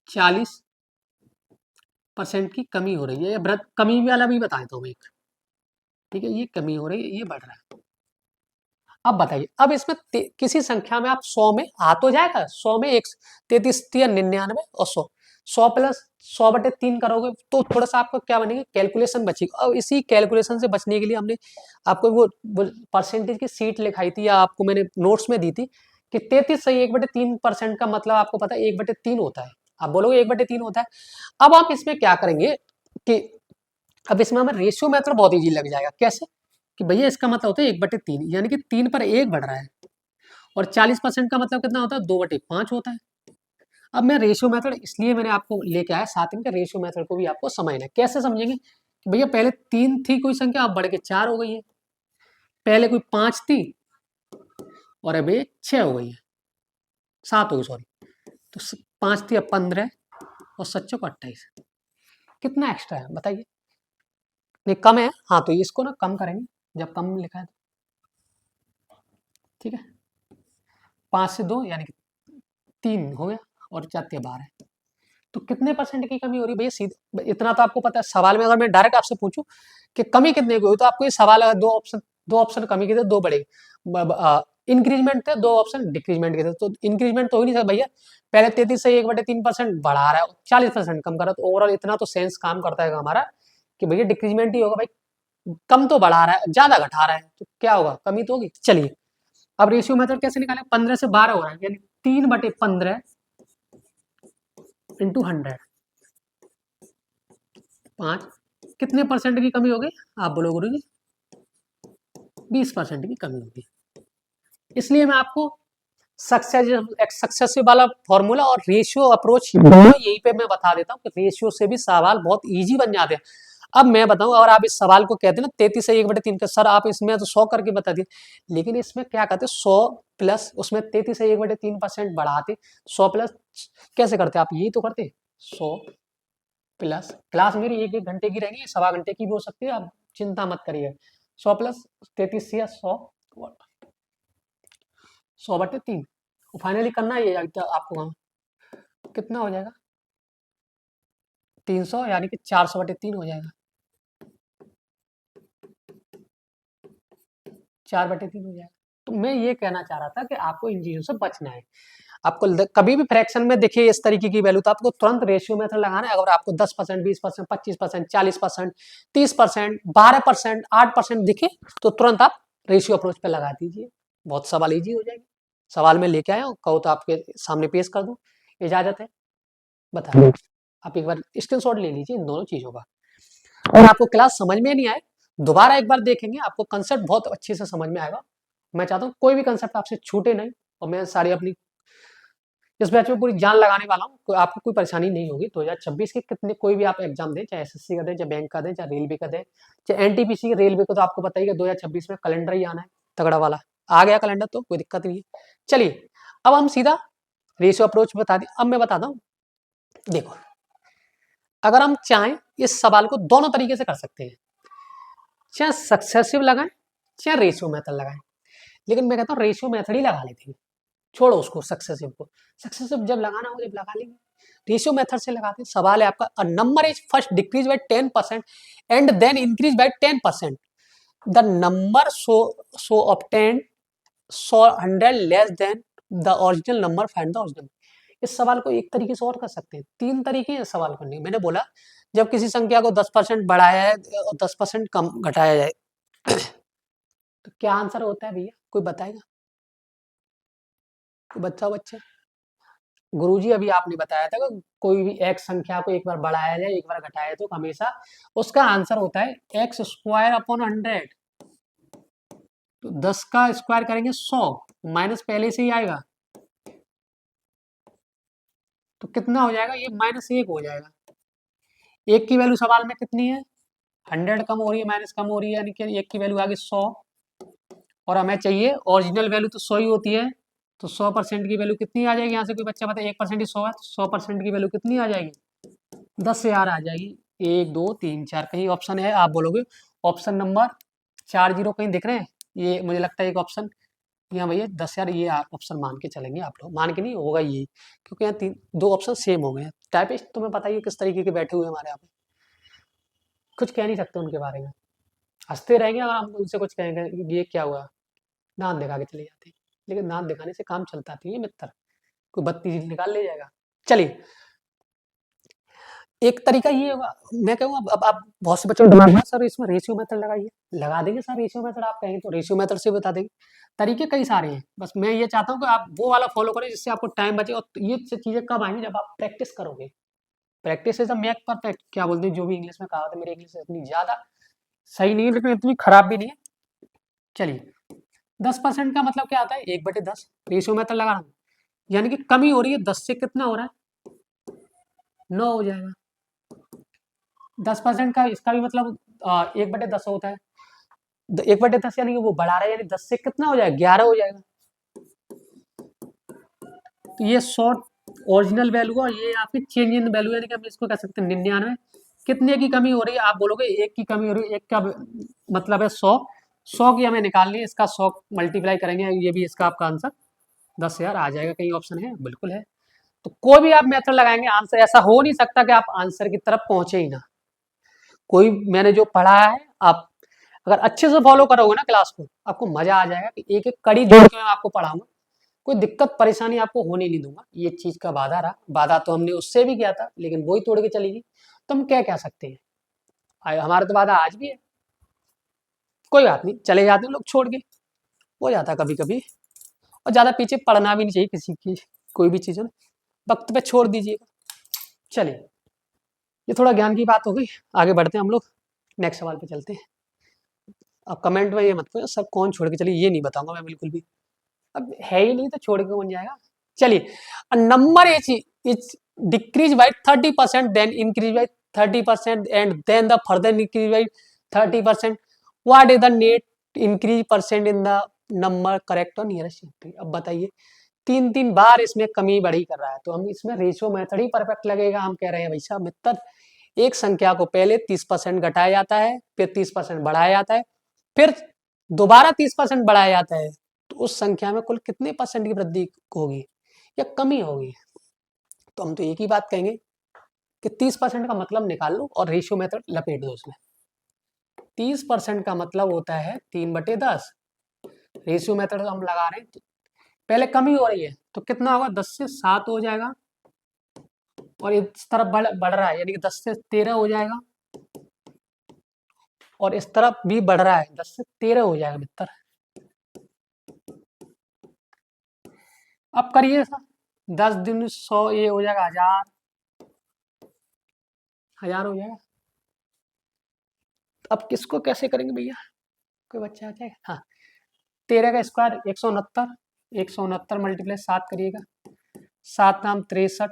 40% की कमी हो रही है, या वृद्धि कमी वाला भी बता देता हूँ एक, ठीक है, ये कमी हो रही है, ये बढ़ रहा है। अब बताइए, अब इसमें किसी संख्या में आप 100 में आ तो जाएगा, 100 में 33 या 99 और 100, 100 प्लस 100/3 करोगे तो थोड़ा सा आपको क्या बनेगी, कैलकुलेशन बचेगी। अब इसी कैलकुलेशन से बचने के लिए हमने आपको वो परसेंटेज की सीट लिखाई थी, या आपको मैंने नोट्स में दी थी कि 33 से 1/3% का मतलब आपको पता है 1/3 होता है। आप बोलोगे 1/3 होता है। अब आप इसमें क्या करेंगे कि अब इसमें हमें रेशियो मेथड बहुत इजी लग जाएगा। कैसे कि भैया इसका मतलब होता है 1/3, यानी कि 3 पर 1 बढ़ रहा है, और 40% का मतलब कितना होता है, 2/5 होता है। अब मैं रेशियो मेथड इसलिए मैंने आपको लेके आया साथ में, रेशियो मेथड को भी आपको समझना है। कैसे समझेंगे कि भैया पहले 3 थी कोई संख्या, अब बढ़ के 4 हो गई है, पहले कोई 5 थी और अब ये 6 हो गई है, 7 हो गई सॉरी, तो 5 थी अब 15 और 7 को 28, कितना एक्स्ट्रा है बताइए। नहीं कम है, हाँ तो इसको ना कम करेंगे, जब कम लिखा है तो, ठीक है, 5 से 2 यानी कि 3 हो गया, और 4×12, तो कितने परसेंट की कमी हो रही है भैया, सीधे इतना तो आपको पता है। सवाल में अगर मैं डायरेक्ट आपसे पूछूं कि कमी कितने की हुई, तो आपको ये सवाल अगर दो ऑप्शन कमी के थे, दो बढ़े, इंक्रीजमेंट थे, दो ऑप्शन डिक्रीजमेंट के थे, तो इंक्रीजमेंट तो हो ही नहीं सकता भैया। पहले 33 से 1/3% बढ़ा रहा है, 40% कम कर रहा है, तो ओवरऑल इतना तो सेंस काम करता है हमारा कि भैया डिक्रीजमेंट ही होगा भाई, कम तो बढ़ा रहा है, ज्यादा घटा रहा है, तो क्या होगा, कमी तो होगी। चलिए अब रेशियो मेथड कैसे निकालें, 15 से 12 हो रहा है, यानी 3/15 इंटू 100, 5, कितने परसेंट की कमी हो गई, आप बोलो गुरु जी 20% की कमी होगी। इसलिए मैं आपको सक्सेसिव वाला फॉर्मूला और रेशियो अप्रोच दोनों यहीं पे मैं बता देता हूँ कि रेशियो से भी सवाल बहुत इजी बन जाते हैं। अब मैं बताऊं, अगर आप इस सवाल को कहते हैं ना 33 से 1/3 का, सर आप इसमें तो 100 करके बता दिए, लेकिन इसमें क्या कहते हैं 100 प्लस उसमें 33 से 1/3% बढ़ाते, 100 प्लस कैसे करते आप, यही तो करते 100 प्लस, क्लास मेरी 1-1 घंटे की रहेगी, 1.25 घंटे की भी हो सकती है, आप चिंता मत करिए। 100 प्लस 33 या 100, 100/3, फाइनली करना ये आपको काम कितना हो जाएगा, 300, यानी कि 400/3 हो जाएगा। 4/3 हो जाएगा। तो मैं ये कहना चाह रहा था कि आपको इन चीज़ों से बचना है। आपको कभी भी फ्रैक्शन में दिखे इस तरीके की वैल्यू तो आपको तुरंत रेशियो मेथड लगाना है। अगर आपको 10%, 20%, 25%, 40%, 30%, 12%, 8% दिखे तो तुरंत आप रेशियो अप्रोच पे लगा दीजिए, बहुत सवाल ईजी हो जाएगी। सवाल में लेके आया हूँ, कहो तो आपके सामने पेश कर दूँ, इजाजत है? बता, आप एक बार स्क्रीनशॉट ले लीजिए इन दोनों चीज़ों का। और आपको क्लास समझ में नहीं आए, दोबारा एक बार देखेंगे, आपको कंसेप्ट बहुत अच्छे से समझ में आएगा। मैं चाहता हूँ कोई भी कंसेप्ट आपसे छूटे नहीं, और मैं सारी अपनी इस बैच में पूरी जान लगाने वाला हूँ, कोई आपको कोई परेशानी नहीं होगी। 2026 के कितने कोई भी आप एग्जाम दें, चाहे एसएससी का दें, चाहे बैंक का दें, चाहे रेलवे का दें, चाहे एनटीपीसी के रेलवे को, तो आपको पता ही है 2026 में कैलेंडर ही आना है तगड़ा वाला। आ गया कैलेंडर तो कोई दिक्कत नहीं है। चलिए अब हम सीधा रेशियो अप्रोच बता दी। अब मैं बताता हूँ, देखो अगर हम चाहें इस सवाल को दोनों तरीके से कर सकते हैं, चाहे सक्सेसिव लगाएं चाहे रेशियो मेथड लगाएं, लेकिन मैं कहता हूँ रेशियो मेथड ही लगा लेते हैं, छोड़ो उसको सक्सेसिव को। सक्सेसिव जब लगाना हो जब लगा लेंगे, रेशियो मेथड से लगाते हैं। सवाल है आपका, a number is first decrease by 10% and then increase by 10%, the number so obtained 100 less than the original number, find the original. इस सवाल को एक तरीके से और कर सकते हैं, 3 तरीके हैं सवाल करने के। मैंने बोला जब किसी संख्या को 10% बढ़ाया है और 10% कम घटाया जाए तो क्या आंसर होता है भैया, कोई बताएगा? कोई बच्चा गुरुजी अभी आपने बताया था कि कोई भी x संख्या को एक बार बढ़ाया जाए एक बार घटाया जाए तो हमेशा उसका आंसर होता है x² अपॉन 100। तो 10 का स्क्वायर करेंगे 100, माइनस पहले से ही आएगा तो कितना हो जाएगा, ये -1 हो जाएगा। एक की वैल्यू सवाल में कितनी है, 100 कम हो रही है, माइनस कम हो रही है, यानी कि एक की वैल्यू आ गई 100, और हमें चाहिए ओरिजिनल वैल्यू तो 100 ही होती है। तो 100% की वैल्यू कितनी आ जाएगी, यहाँ से कोई बच्चा बताए, 1% ही 100 है, तो 100% की वैल्यू कितनी आ जाएगी, 10,000 आ जाएगी। 1 2 3 4 कहीं ऑप्शन है, आप बोलोगे ऑप्शन नंबर 4 0 कहीं दिख रहे हैं, ये मुझे लगता है एक ऑप्शन, यहाँ भैया 10,000, ये आप ऑप्शन मान के चलेंगे, आप लोग मान के नहीं होगा ये, क्योंकि यहाँ 2 ऑप्शन सेम हो गए हैं। टाइपिस्ट तुम्हें पता ही है किस तरीके के बैठे हुए हमारे यहाँ पे, कुछ कह नहीं सकते उनके बारे में, हंसते रहेंगे अगर हम उनसे कुछ कहेंगे ये क्या हुआ, दांत दिखा के चले जाते हैं। लेकिन दांत दिखाने से काम चलता नहीं है मित्र, कोई 32 निकाल ले जाएगा। चलिए एक तरीका ये होगा, मैं कहूँगा अब आप बहुत से बच्चों दिमाग में सर इसमें रेशियो मेथड लगाइए, लगा देंगे सर रेशियो मेथड, आप कहेंगे तो रेशियो मेथड से बता देंगे। तरीके कई सारे हैं, बस मैं ये चाहता हूँ कि आप वो वाला फॉलो करें जिससे आपको टाइम बचे, और ये चीजें कब आएंगी जब आप प्रैक्टिस करोगे। Practice is a make perfect, क्या बोलते हैं जो भी इंग्लिश में कहा था, मेरी इंग्लिश इतनी ज्यादा सही नहीं है लेकिन इतनी खराब भी नहीं है। चलिए 10% का मतलब क्या आता है, 1/10 रेशियो मेथड लगा रहा हूँ, यानी कि कमी हो रही है, 10 से कितना हो रहा है, 9 हो जाएगा। 10% का इसका भी मतलब 1/10 होता है, 1/10 यानी कि वो बढ़ा रहा है, यानी 10 से कितना हो जाएगा, 11 हो जाएगा। तो ये शॉर्ट ओरिजिनल वैल्यू और ये आपकी चेंज इन वैल्यू, यानी कि हम इसको कह सकते हैं 99। कितने की कमी हो रही है, आप बोलोगे 1 की कमी हो रही है, 1 का मतलब है 100, 100 की हमें निकालनी है, इसका 100 मल्टीप्लाई करेंगे, ये भी इसका आपका आंसर 10,000 आ जाएगा। कहीं ऑप्शन है, बिल्कुल है। तो कोई भी आप मेथड लगाएंगे आंसर, ऐसा हो नहीं सकता कि आप आंसर की तरफ पहुंचे ही ना। कोई मैंने जो पढ़ा है, आप अगर अच्छे से फॉलो करोगे ना क्लास को, आपको मजा आ जाएगा कि एक एक कड़ी जोड़ के मैं आपको पढ़ाऊंगा, कोई दिक्कत परेशानी आपको होने नहीं दूंगा। ये चीज का वादा रहा, वादा तो हमने उससे भी किया था लेकिन वो ही तोड़ के चली गई, तो हम क्या कह सकते हैं, हमारा तो वादा आज भी है। कोई बात नहीं, चले जाते हैं लोग छोड़ के, हो जाता कभी कभी, और ज्यादा पीछे पढ़ना भी नहीं चाहिए किसी की कोई भी चीज है ना, वक्त पे छोड़ दीजिएगा। चलिए ये थोड़ा ज्ञान की बात हो गई, आगे बढ़ते हैं हम लोग, नेक्स्ट सवाल पे चलते हैं। अब कमेंट में ये मत करो सर कौन छोड़ के चलिए, ये नहीं बताऊंगा मैं बिल्कुल भी, अब है ही नहीं तो छोड़ के कौन जाएगा। चलिए number is decrease by 30% then increase by 30% and then the further increase by 30%, what is the net increase percent in the number correct और नियरेस्ट। अब बताइए 3 बार इसमें कमी बढ़ी कर रहा है, तो हम इसमें रेशियो मेथड ही परफेक्ट लगेगा। हम कह रहे हैं भाई साहब मित्र, एक संख्या को पहले 30% घटाया जाता है, फिर 30% बढ़ाया जाता है, फिर दोबारा 30% बढ़ाया जाता है, तो उस संख्या में कुल कितने परसेंट की वृद्धि होगी या कमी होगी। तो हम तो एक ही बात कहेंगे कि 30% का मतलब निकाल लो और रेशियो मेथड लपेट दो उसमें। 30% का मतलब होता है 3/10, रेशियो मेथड हम लगा रहे हैं तो पहले कमी हो रही है तो कितना होगा, 10 से 7 हो जाएगा, और इस तरफ बढ़ रहा है यानी कि 10 से 13 हो जाएगा, और इस तरफ भी बढ़ रहा है 10 से 13 हो जाएगा मित्र। अब करिए सर, 10 दिन 100, ये हो जाएगा 1000, 1000 हो जाएगा। अब किसको कैसे करेंगे भैया, कोई बच्चा आ जाएगा? हाँ, 13 का स्क्वायर 169, 169 मल्टीप्लाई 7 करिएगा, 7 नाम 63,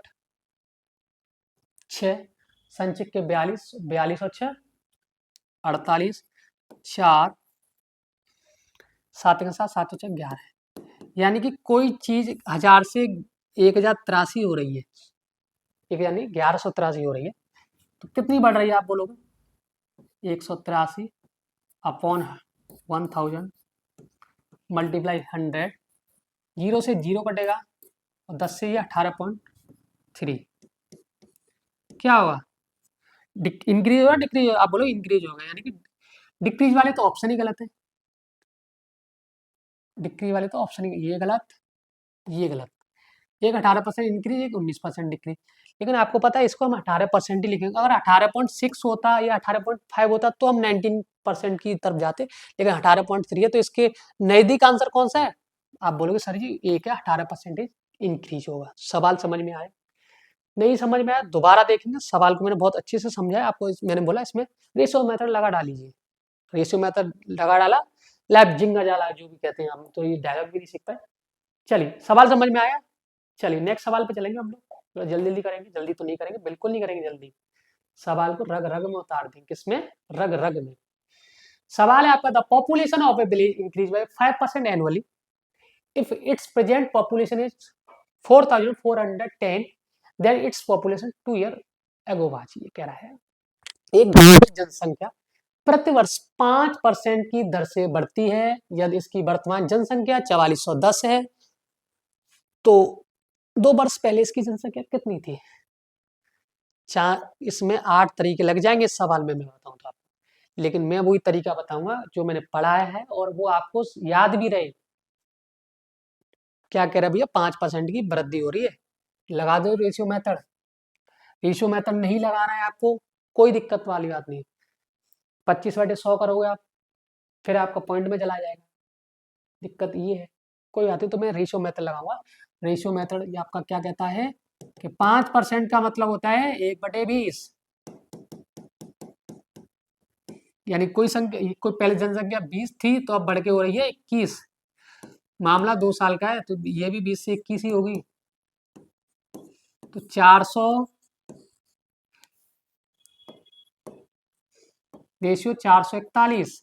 6 संचिक के 42, 42 और 6 48, 4 7 का 7, 7 6 11, यानी कि कोई चीज 1000 से 1083 हो रही है, एक यानी 1183 हो रही है, तो कितनी बढ़ रही है आप बोलोगे? 183 अपॉन 1000 मल्टीप्लाई 100, 0 से 0 कटेगा, और 10 से ये 18.3, क्या होगा? इंक्रीज होगा डिक्रीज होगा? आप बोलो इंक्रीज होगा, यानी कि डिक्रीज वाले तो ऑप्शन ही गलत है, डिक्रीज वाले तो ऑप्शन ही, ये गलत, ये गलत। एक 18% इंक्रीज, एक 19% डिक्रीज। लेकिन आपको पता है इसको हम 18% ही लिखेंगे। अगर 18.6 होता या 18.5 होता तो हम 19% की तरफ जाते, लेकिन 18.3 है तो इसके नजदीक आंसर कौन सा है? आप बोलोगे सर जी एक है 18% इंक्रीज होगा। सवाल समझ में आया? नहीं समझ में आया दोबारा देखेंगे सवाल को, मैंने बहुत अच्छे से समझाया आपको। मैंने बोला इसमें रेशियो मेथड लगा डालीजिए, रेशियो मेथड लगा डाला, लैब जिंगा जाला जो भी कहते हैं, हम तो ये डायलॉग भी नहीं सीख पाए। चलिए सवाल समझ में आया, चलिए नेक्स्ट सवाल पे चलेंगे हम लोग। थोड़ा जल्दी जल्दी करेंगे, जल्दी तो नहीं करेंगे, बिल्कुल नहीं करेंगे जल्दी, सवाल को रग रग में उतार देंगे। किसमें? रग रग में। सवाल है आपका, the population of a village increase by 5% annually if its present population is 4410, then its population 2 year ago was. ये कह रहा है एक गांव की जनसंख्या प्रतिवर्ष 5% की दर से बढ़ती है यदि इसकी वर्तमान जनसंख्या 4410 है, तो 2 वर्ष पहले इसकी जनसंख्या कितनी थी? चार, इसमें 8 तरीके लग जाएंगे इस सवाल में, मैं बताऊं तो आपको, लेकिन मैं वही तरीका बताऊंगा जो मैंने पढ़ाया है और वो आपको याद भी रहे। क्या कह रहा है भैया? 5% की वृद्धि हो रही है, लगा दो रेशियो मेथड। रेशियो मेथड नहीं लगाना है आपको, कोई दिक्कत वाली बात नहीं। 25/100 करोगे आप, फिर आपका पॉइंट में चला जाएगा, दिक्कत ये है। कोई बात नहीं, तो मैं रेशियो मेथड लगाऊंगा। रेशियो मेथड ये आपका क्या कहता है कि 5% का मतलब होता है 1/20, यानी कोई संख्या, कोई पहले जनसंख्या 20 थी तो अब बढ़ के हो रही है 21। मामला 2 साल का है तो ये भी 20 से 21 ही होगी, तो 400 रेशियो 441,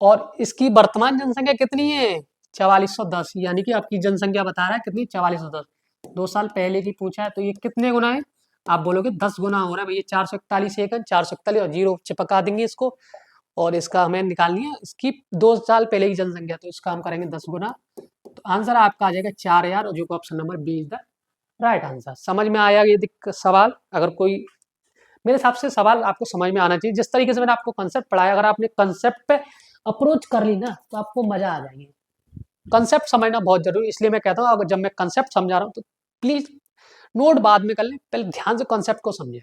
और इसकी वर्तमान जनसंख्या कितनी है? 4410, यानी कि आपकी जनसंख्या बता रहा है कितनी? 4410। 2 साल पहले की पूछा है तो ये कितने गुना है? आप बोलोगे 10 गुना हो रहा है भैया। 441 एक है, 441 और 0 चिपका देंगे इसको, और इसका हमें निकालनी है इसकी 2 साल पहले की जनसंख्या, तो इसका हम करेंगे 10 गुना, तो आंसर आपका आ जाएगा 4000, और जो option number B is the right answer. समझ में आया ये सवाल? अगर कोई, मेरे हिसाब से सवाल आपको समझ में आना चाहिए। जिस तरीके से मैंने आपको कंसेप्ट पढ़ाया, अगर आपने कंसेप्ट पे अप्रोच कर ली ना तो आपको मजा आ जाएगी। कंसेप्ट समझना बहुत जरूरी, इसलिए मैं कहता हूँ अगर जब मैं कंसेप्ट समझा रहा हूँ तो प्लीज नोट बाद में कर लें, पहले ध्यान से कंसेप्ट को समझें।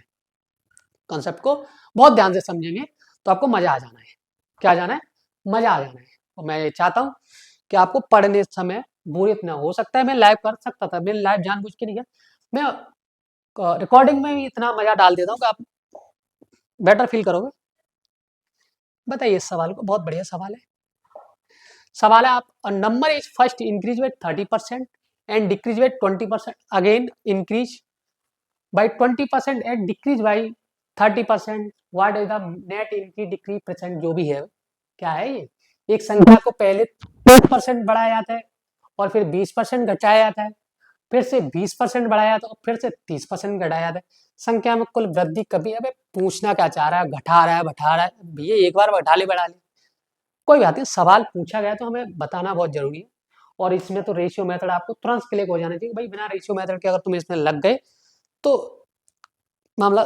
कंसेप्ट को बहुत ध्यान से समझेंगे तो आपको मजा आ जाना है। क्या आ जाना है? मजा आ जाना है। और मैं ये चाहता हूँ कि आपको पढ़ने समय बोरियत ना हो। सकता है मैं लाइव कर सकता था, मैंने लाइव जानबूझ के नहीं किया, मैं रिकॉर्डिंग में भी इतना मजा डाल देता हूँ कि आप बेटर फील करोगे। बताइए इस सवाल को, बहुत बढ़िया सवाल है। सवाल है, आप number is first increase by 30% and decrease by 20%, again increase by 20% and decrease by 30%, what is the net increase decrease percent? जो भी है क्या है ये, एक संख्या को पहले 30% बढ़ाया जाता है और फिर 20% घटाया जाता है, फिर से 20% बढ़ाया जाता है और फिर से 30% घटाया जाता है। संख्या में कुल वृद्धि कभी, अबे पूछना क्या चाह रहा है? घटा रहा है, बढ़ा रहा है? भैया एक बार बढ़ा ले, बढ़ा ले, कोई बात नहीं, सवाल पूछा गया तो हमें बताना बहुत जरूरी है। और इसमें तो रेशियो मेथड आपको तुरंत क्लिक हो जाना चाहिए भाई, बिना रेशियो मेथड के अगर तुम इसमें लग गए तो मामला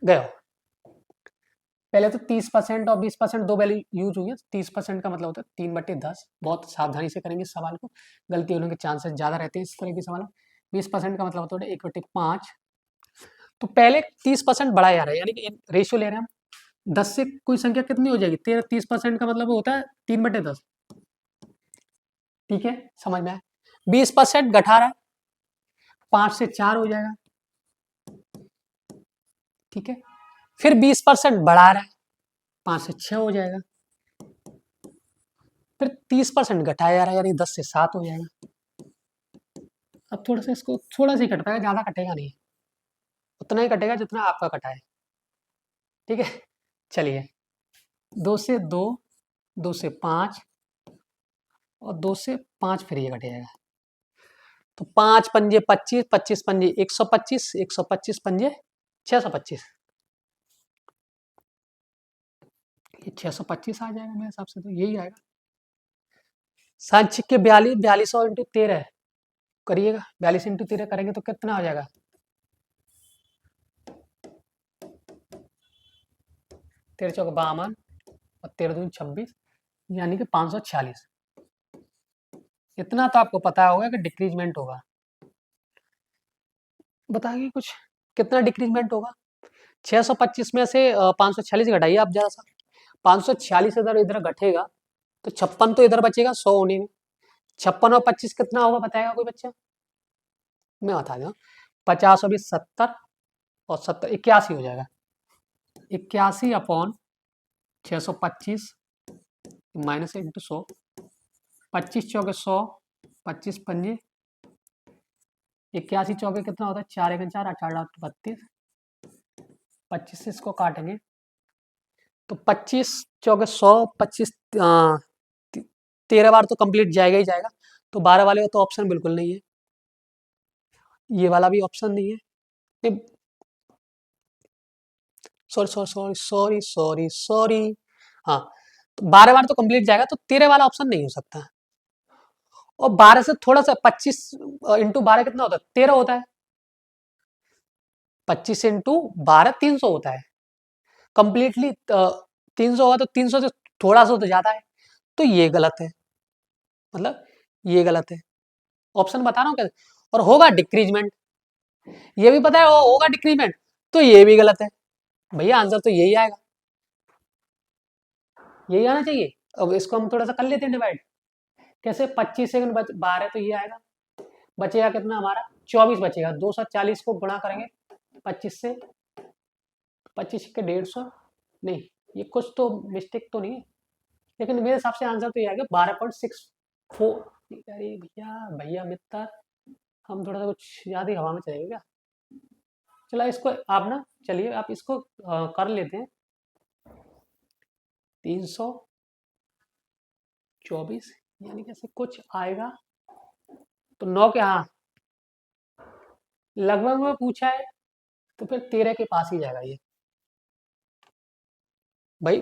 गया। पहले तो 30% और 20% दो वैल्यू यूज हुई है। 30% का मतलब होता है 3/10। बहुत सावधानी से करेंगे इस सवाल को, गलती होने के चांसेस ज़्यादा रहते हैं इस तरह के सवाल। 20% का मतलब होता है 1/5। तो पहले 30% बढ़ाया जा रहा है, यानी कि रेशियो ले रहे हैं हम। 10 से कोई संख्या कितनी हो जाएगी? 30% का मतलब होता है 3/10। ठीक है, समझ में आया। 20% घटा रहा है, 5 से 4 हो जाएगा। ठीक है, फिर 20% बढ़ा रहा है, 5 से 6 हो जाएगा। फिर 30% घटाया जा रहा है, यानी 10 से 7 हो जाएगा। अब थोड़ा सा इसको थोड़ा सा ही कट पाएगा, ज़्यादा कटेगा नहीं, उतना ही कटेगा जितना आपका कटा है। ठीक है, चलिए 2 से 2, 2 से 5 और 2 से 5 फिर ये कट जाएगा। तो 5 पंजे 25, 25 पंजे 125, 125 पंजे 625। ये 625 आ जाएगा मेरे हिसाब से, तो यही आएगा। सांख्यिक के 42, 4200 इंटू 13 करिएगा। 42 इंटू 13 करेंगे तो कितना हो जाएगा? 13 चौक 52 और 13 दूनी 26, यानी कि 546। इतना तो आपको पता होगा कि डिक्रीजमेंट होगा। बताइए कुछ, कितना डिक्रीजमेंट होगा? 625 में से 546 घटाइए आप जरा सा। 546 इधर इधर घटेगा तो 56 तो इधर बचेगा 100 होने में। 56 और 25 कितना होगा, बताएगा कोई बच्चा? मैं बता दूँ, 50 और 20 70 और 70 81 हो जाएगा। 81 अपॉन 625 माइनस इंटू 100। 25 चौके 100, 25 पंजे 81 चौके कितना होता है? 4 एक 4, 18 32। 25 से इसको काटेंगे तो 25 चौके 100, 25 13 बार तो कंप्लीट जाएगा ही जाएगा। तो 12 वाले का तो ऑप्शन बिल्कुल नहीं है, ये वाला भी ऑप्शन नहीं है। Sorry sorry sorry sorry sorry sorry, हाँ, तो 12 बार तो कंप्लीट जाएगा, तो 13 वाला ऑप्शन नहीं हो सकता। और 12 से थोड़ा सा 25 इंटू 12 कितना होता है? 13 होता है। 25 इंटू 12 300 होता है। कंप्लीटली 300 होगा तो 300 से थोड़ा सा तो ज्यादा है, तो ये गलत है, मतलब ये गलत है। ऑप्शन बता रहा हूँ कैसे। और होगा डिक्रीजमेंट, ये भी पता है होगा डिक्रीजमेंट, तो ये भी गलत है। भैया आंसर तो यही आएगा, यही आना चाहिए। अब इसको हम थोड़ा सा कर लेते हैं डिवाइड। कैसे? 25 सेकंड 12 तो ये आएगा, बचेगा कितना हमारा? 24 बचेगा। 240 को गुणा करेंगे 25 से, 25 के 150, नहीं ये कुछ तो मिस्टेक तो नहीं है, लेकिन मेरे हिसाब से आंसर तो ये आएगा 12.64। अरे भैया भैया मित्र, हम थोड़ा सा कुछ ज़्यादा ही हवा में चलेंगे क्या? चला इसको आप ना, चलिए आप इसको कर लेते हैं। 324 यानी कैसे कुछ आएगा तो 9 के, हाँ लगभग में पूछा है, तो फिर 13 के पास ही जाएगा ये। भाई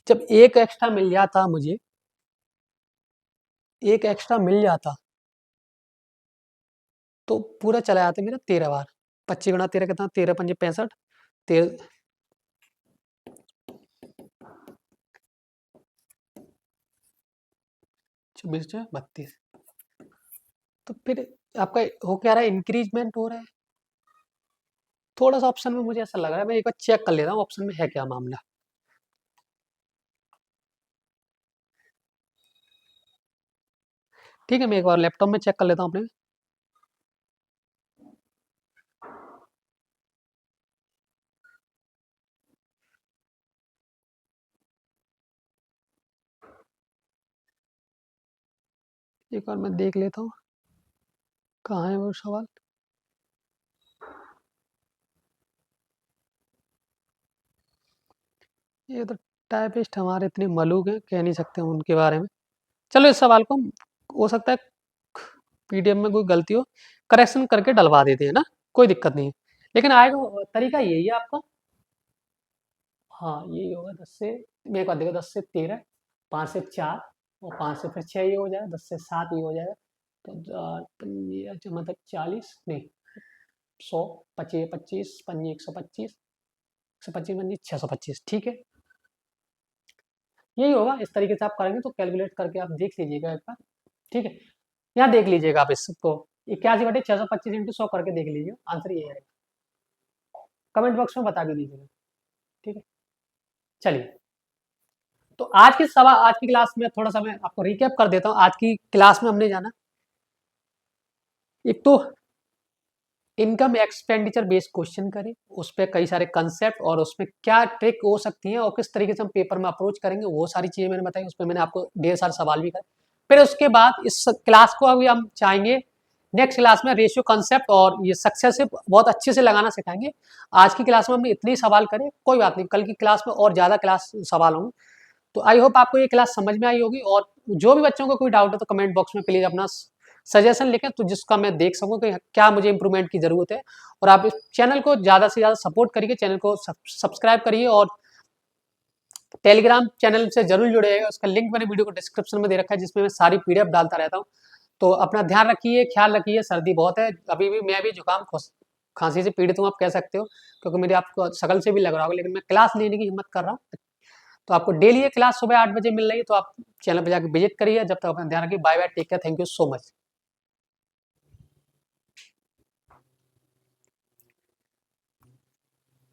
जब एक एक्स्ट्रा मिल जाता मुझे, एक एक्स्ट्रा मिल जाता तो पूरा चला जाता मेरा 13 बार। 25 गुणा 13 कितना? 13 पंजे 65, 13 24 जो है 32। तो फिर आपका हो क्या रहा है? इंक्रीजमेंट हो रहा है। थोड़ा सा ऑप्शन में मुझे ऐसा लग रहा है, मैं एक बार चेक कर लेता हूँ ऑप्शन में है क्या मामला। ठीक है, मैं एक बार लैपटॉप में चेक कर लेता हूँ अपने। एक बार मैं देख लेता हूँ कहाँ है वो सवाल। ये तो टाइपिस्ट हमारे इतने मलूक हैं, कह नहीं सकते हम उनके बारे में। चलो इस सवाल को हो सकता है पीडीएफ में कोई गलती हो, करेक्शन करके डलवा देते हैं ना, कोई दिक्कत नहीं है। लेकिन आएगा तरीका यही है आपका। हाँ यही होगा। 10 से, मैं एक बार देखो, 10 से 13, 5 से 4 और 5 से फिर 6 ये हो जाएगा, 10 से 7 ये हो जाएगा। तो ये अच्छा, मतलब 40 नहीं 100, 25 25 पंजे 125 125 बन 625, ठीक है, यही होगा। इस तरीके से आप करेंगे तो कैलकुलेट करके आप देख लीजिएगा एक बार, ठीक है। यहाँ देख लीजिएगा आप इसको 81/625 इंटू 100 करके देख लीजिए, आंसर ये आएगा। कमेंट बॉक्स में बता भी दीजिएगा, ठीक है। चलिए, तो आज की क्लास में थोड़ा सा मैं आपको रिकैप कर देता हूँ। आज की क्लास में हमने जाना, एक तो इनकम एक्सपेंडिचर बेस्ड क्वेश्चन करें, उस पर कई सारे कंसेप्ट और उसमें क्या ट्रिक हो सकती है और किस तरीके से हम पेपर में अप्रोच करेंगे, वो सारी चीजें मैंने बताई। उस पर मैंने आपको ढेर सारे सवाल भी करे। फिर उसके बाद इस क्लास को अभी हम चाहेंगे नेक्स्ट क्लास में रेशियो कंसेप्ट और ये सक्सेस से बहुत अच्छे से लगाना सिखाएंगे। आज की क्लास में हमने इतने ही सवाल करे, कोई बात नहीं, कल की क्लास में और ज्यादा क्लास सवाल होंगे। तो आई होप आपको ये क्लास समझ में आई होगी, और जो भी बच्चों को कोई डाउट है तो कमेंट बॉक्स में प्लीज अपना सजेशन लिखें, तो जिसका मैं देख सकूं कि क्या मुझे इंप्रूवमेंट की जरूरत है। और आप इस चैनल को ज्यादा से ज्यादा सपोर्ट करिए, चैनल को सब्सक्राइब करिए और टेलीग्राम चैनल से जरूर जुड़िएगा। उसका लिंक मैंने वीडियो को डिस्क्रिप्शन में दे रखा है, जिसमें मैं सारी पीडीएफ डालता रहता हूँ। तो अपना ध्यान रखिए, ख्याल रखिए, सर्दी बहुत है, अभी भी मैं भी जुकाम खांसी से पीड़ित हूँ, आप कह सकते हो, क्योंकि मेरी आपको शकल से भी लग रहा होगा, लेकिन मैं क्लास लेने की हिम्मत कर रहा हूँ। तो आपको डेली ये क्लास सुबह 8 बजे मिल रही है, तो आप चैनल पर जाकर विजिट करिए। जब तक अपना ध्यान रखिए, bye bye, take care, thank you so much.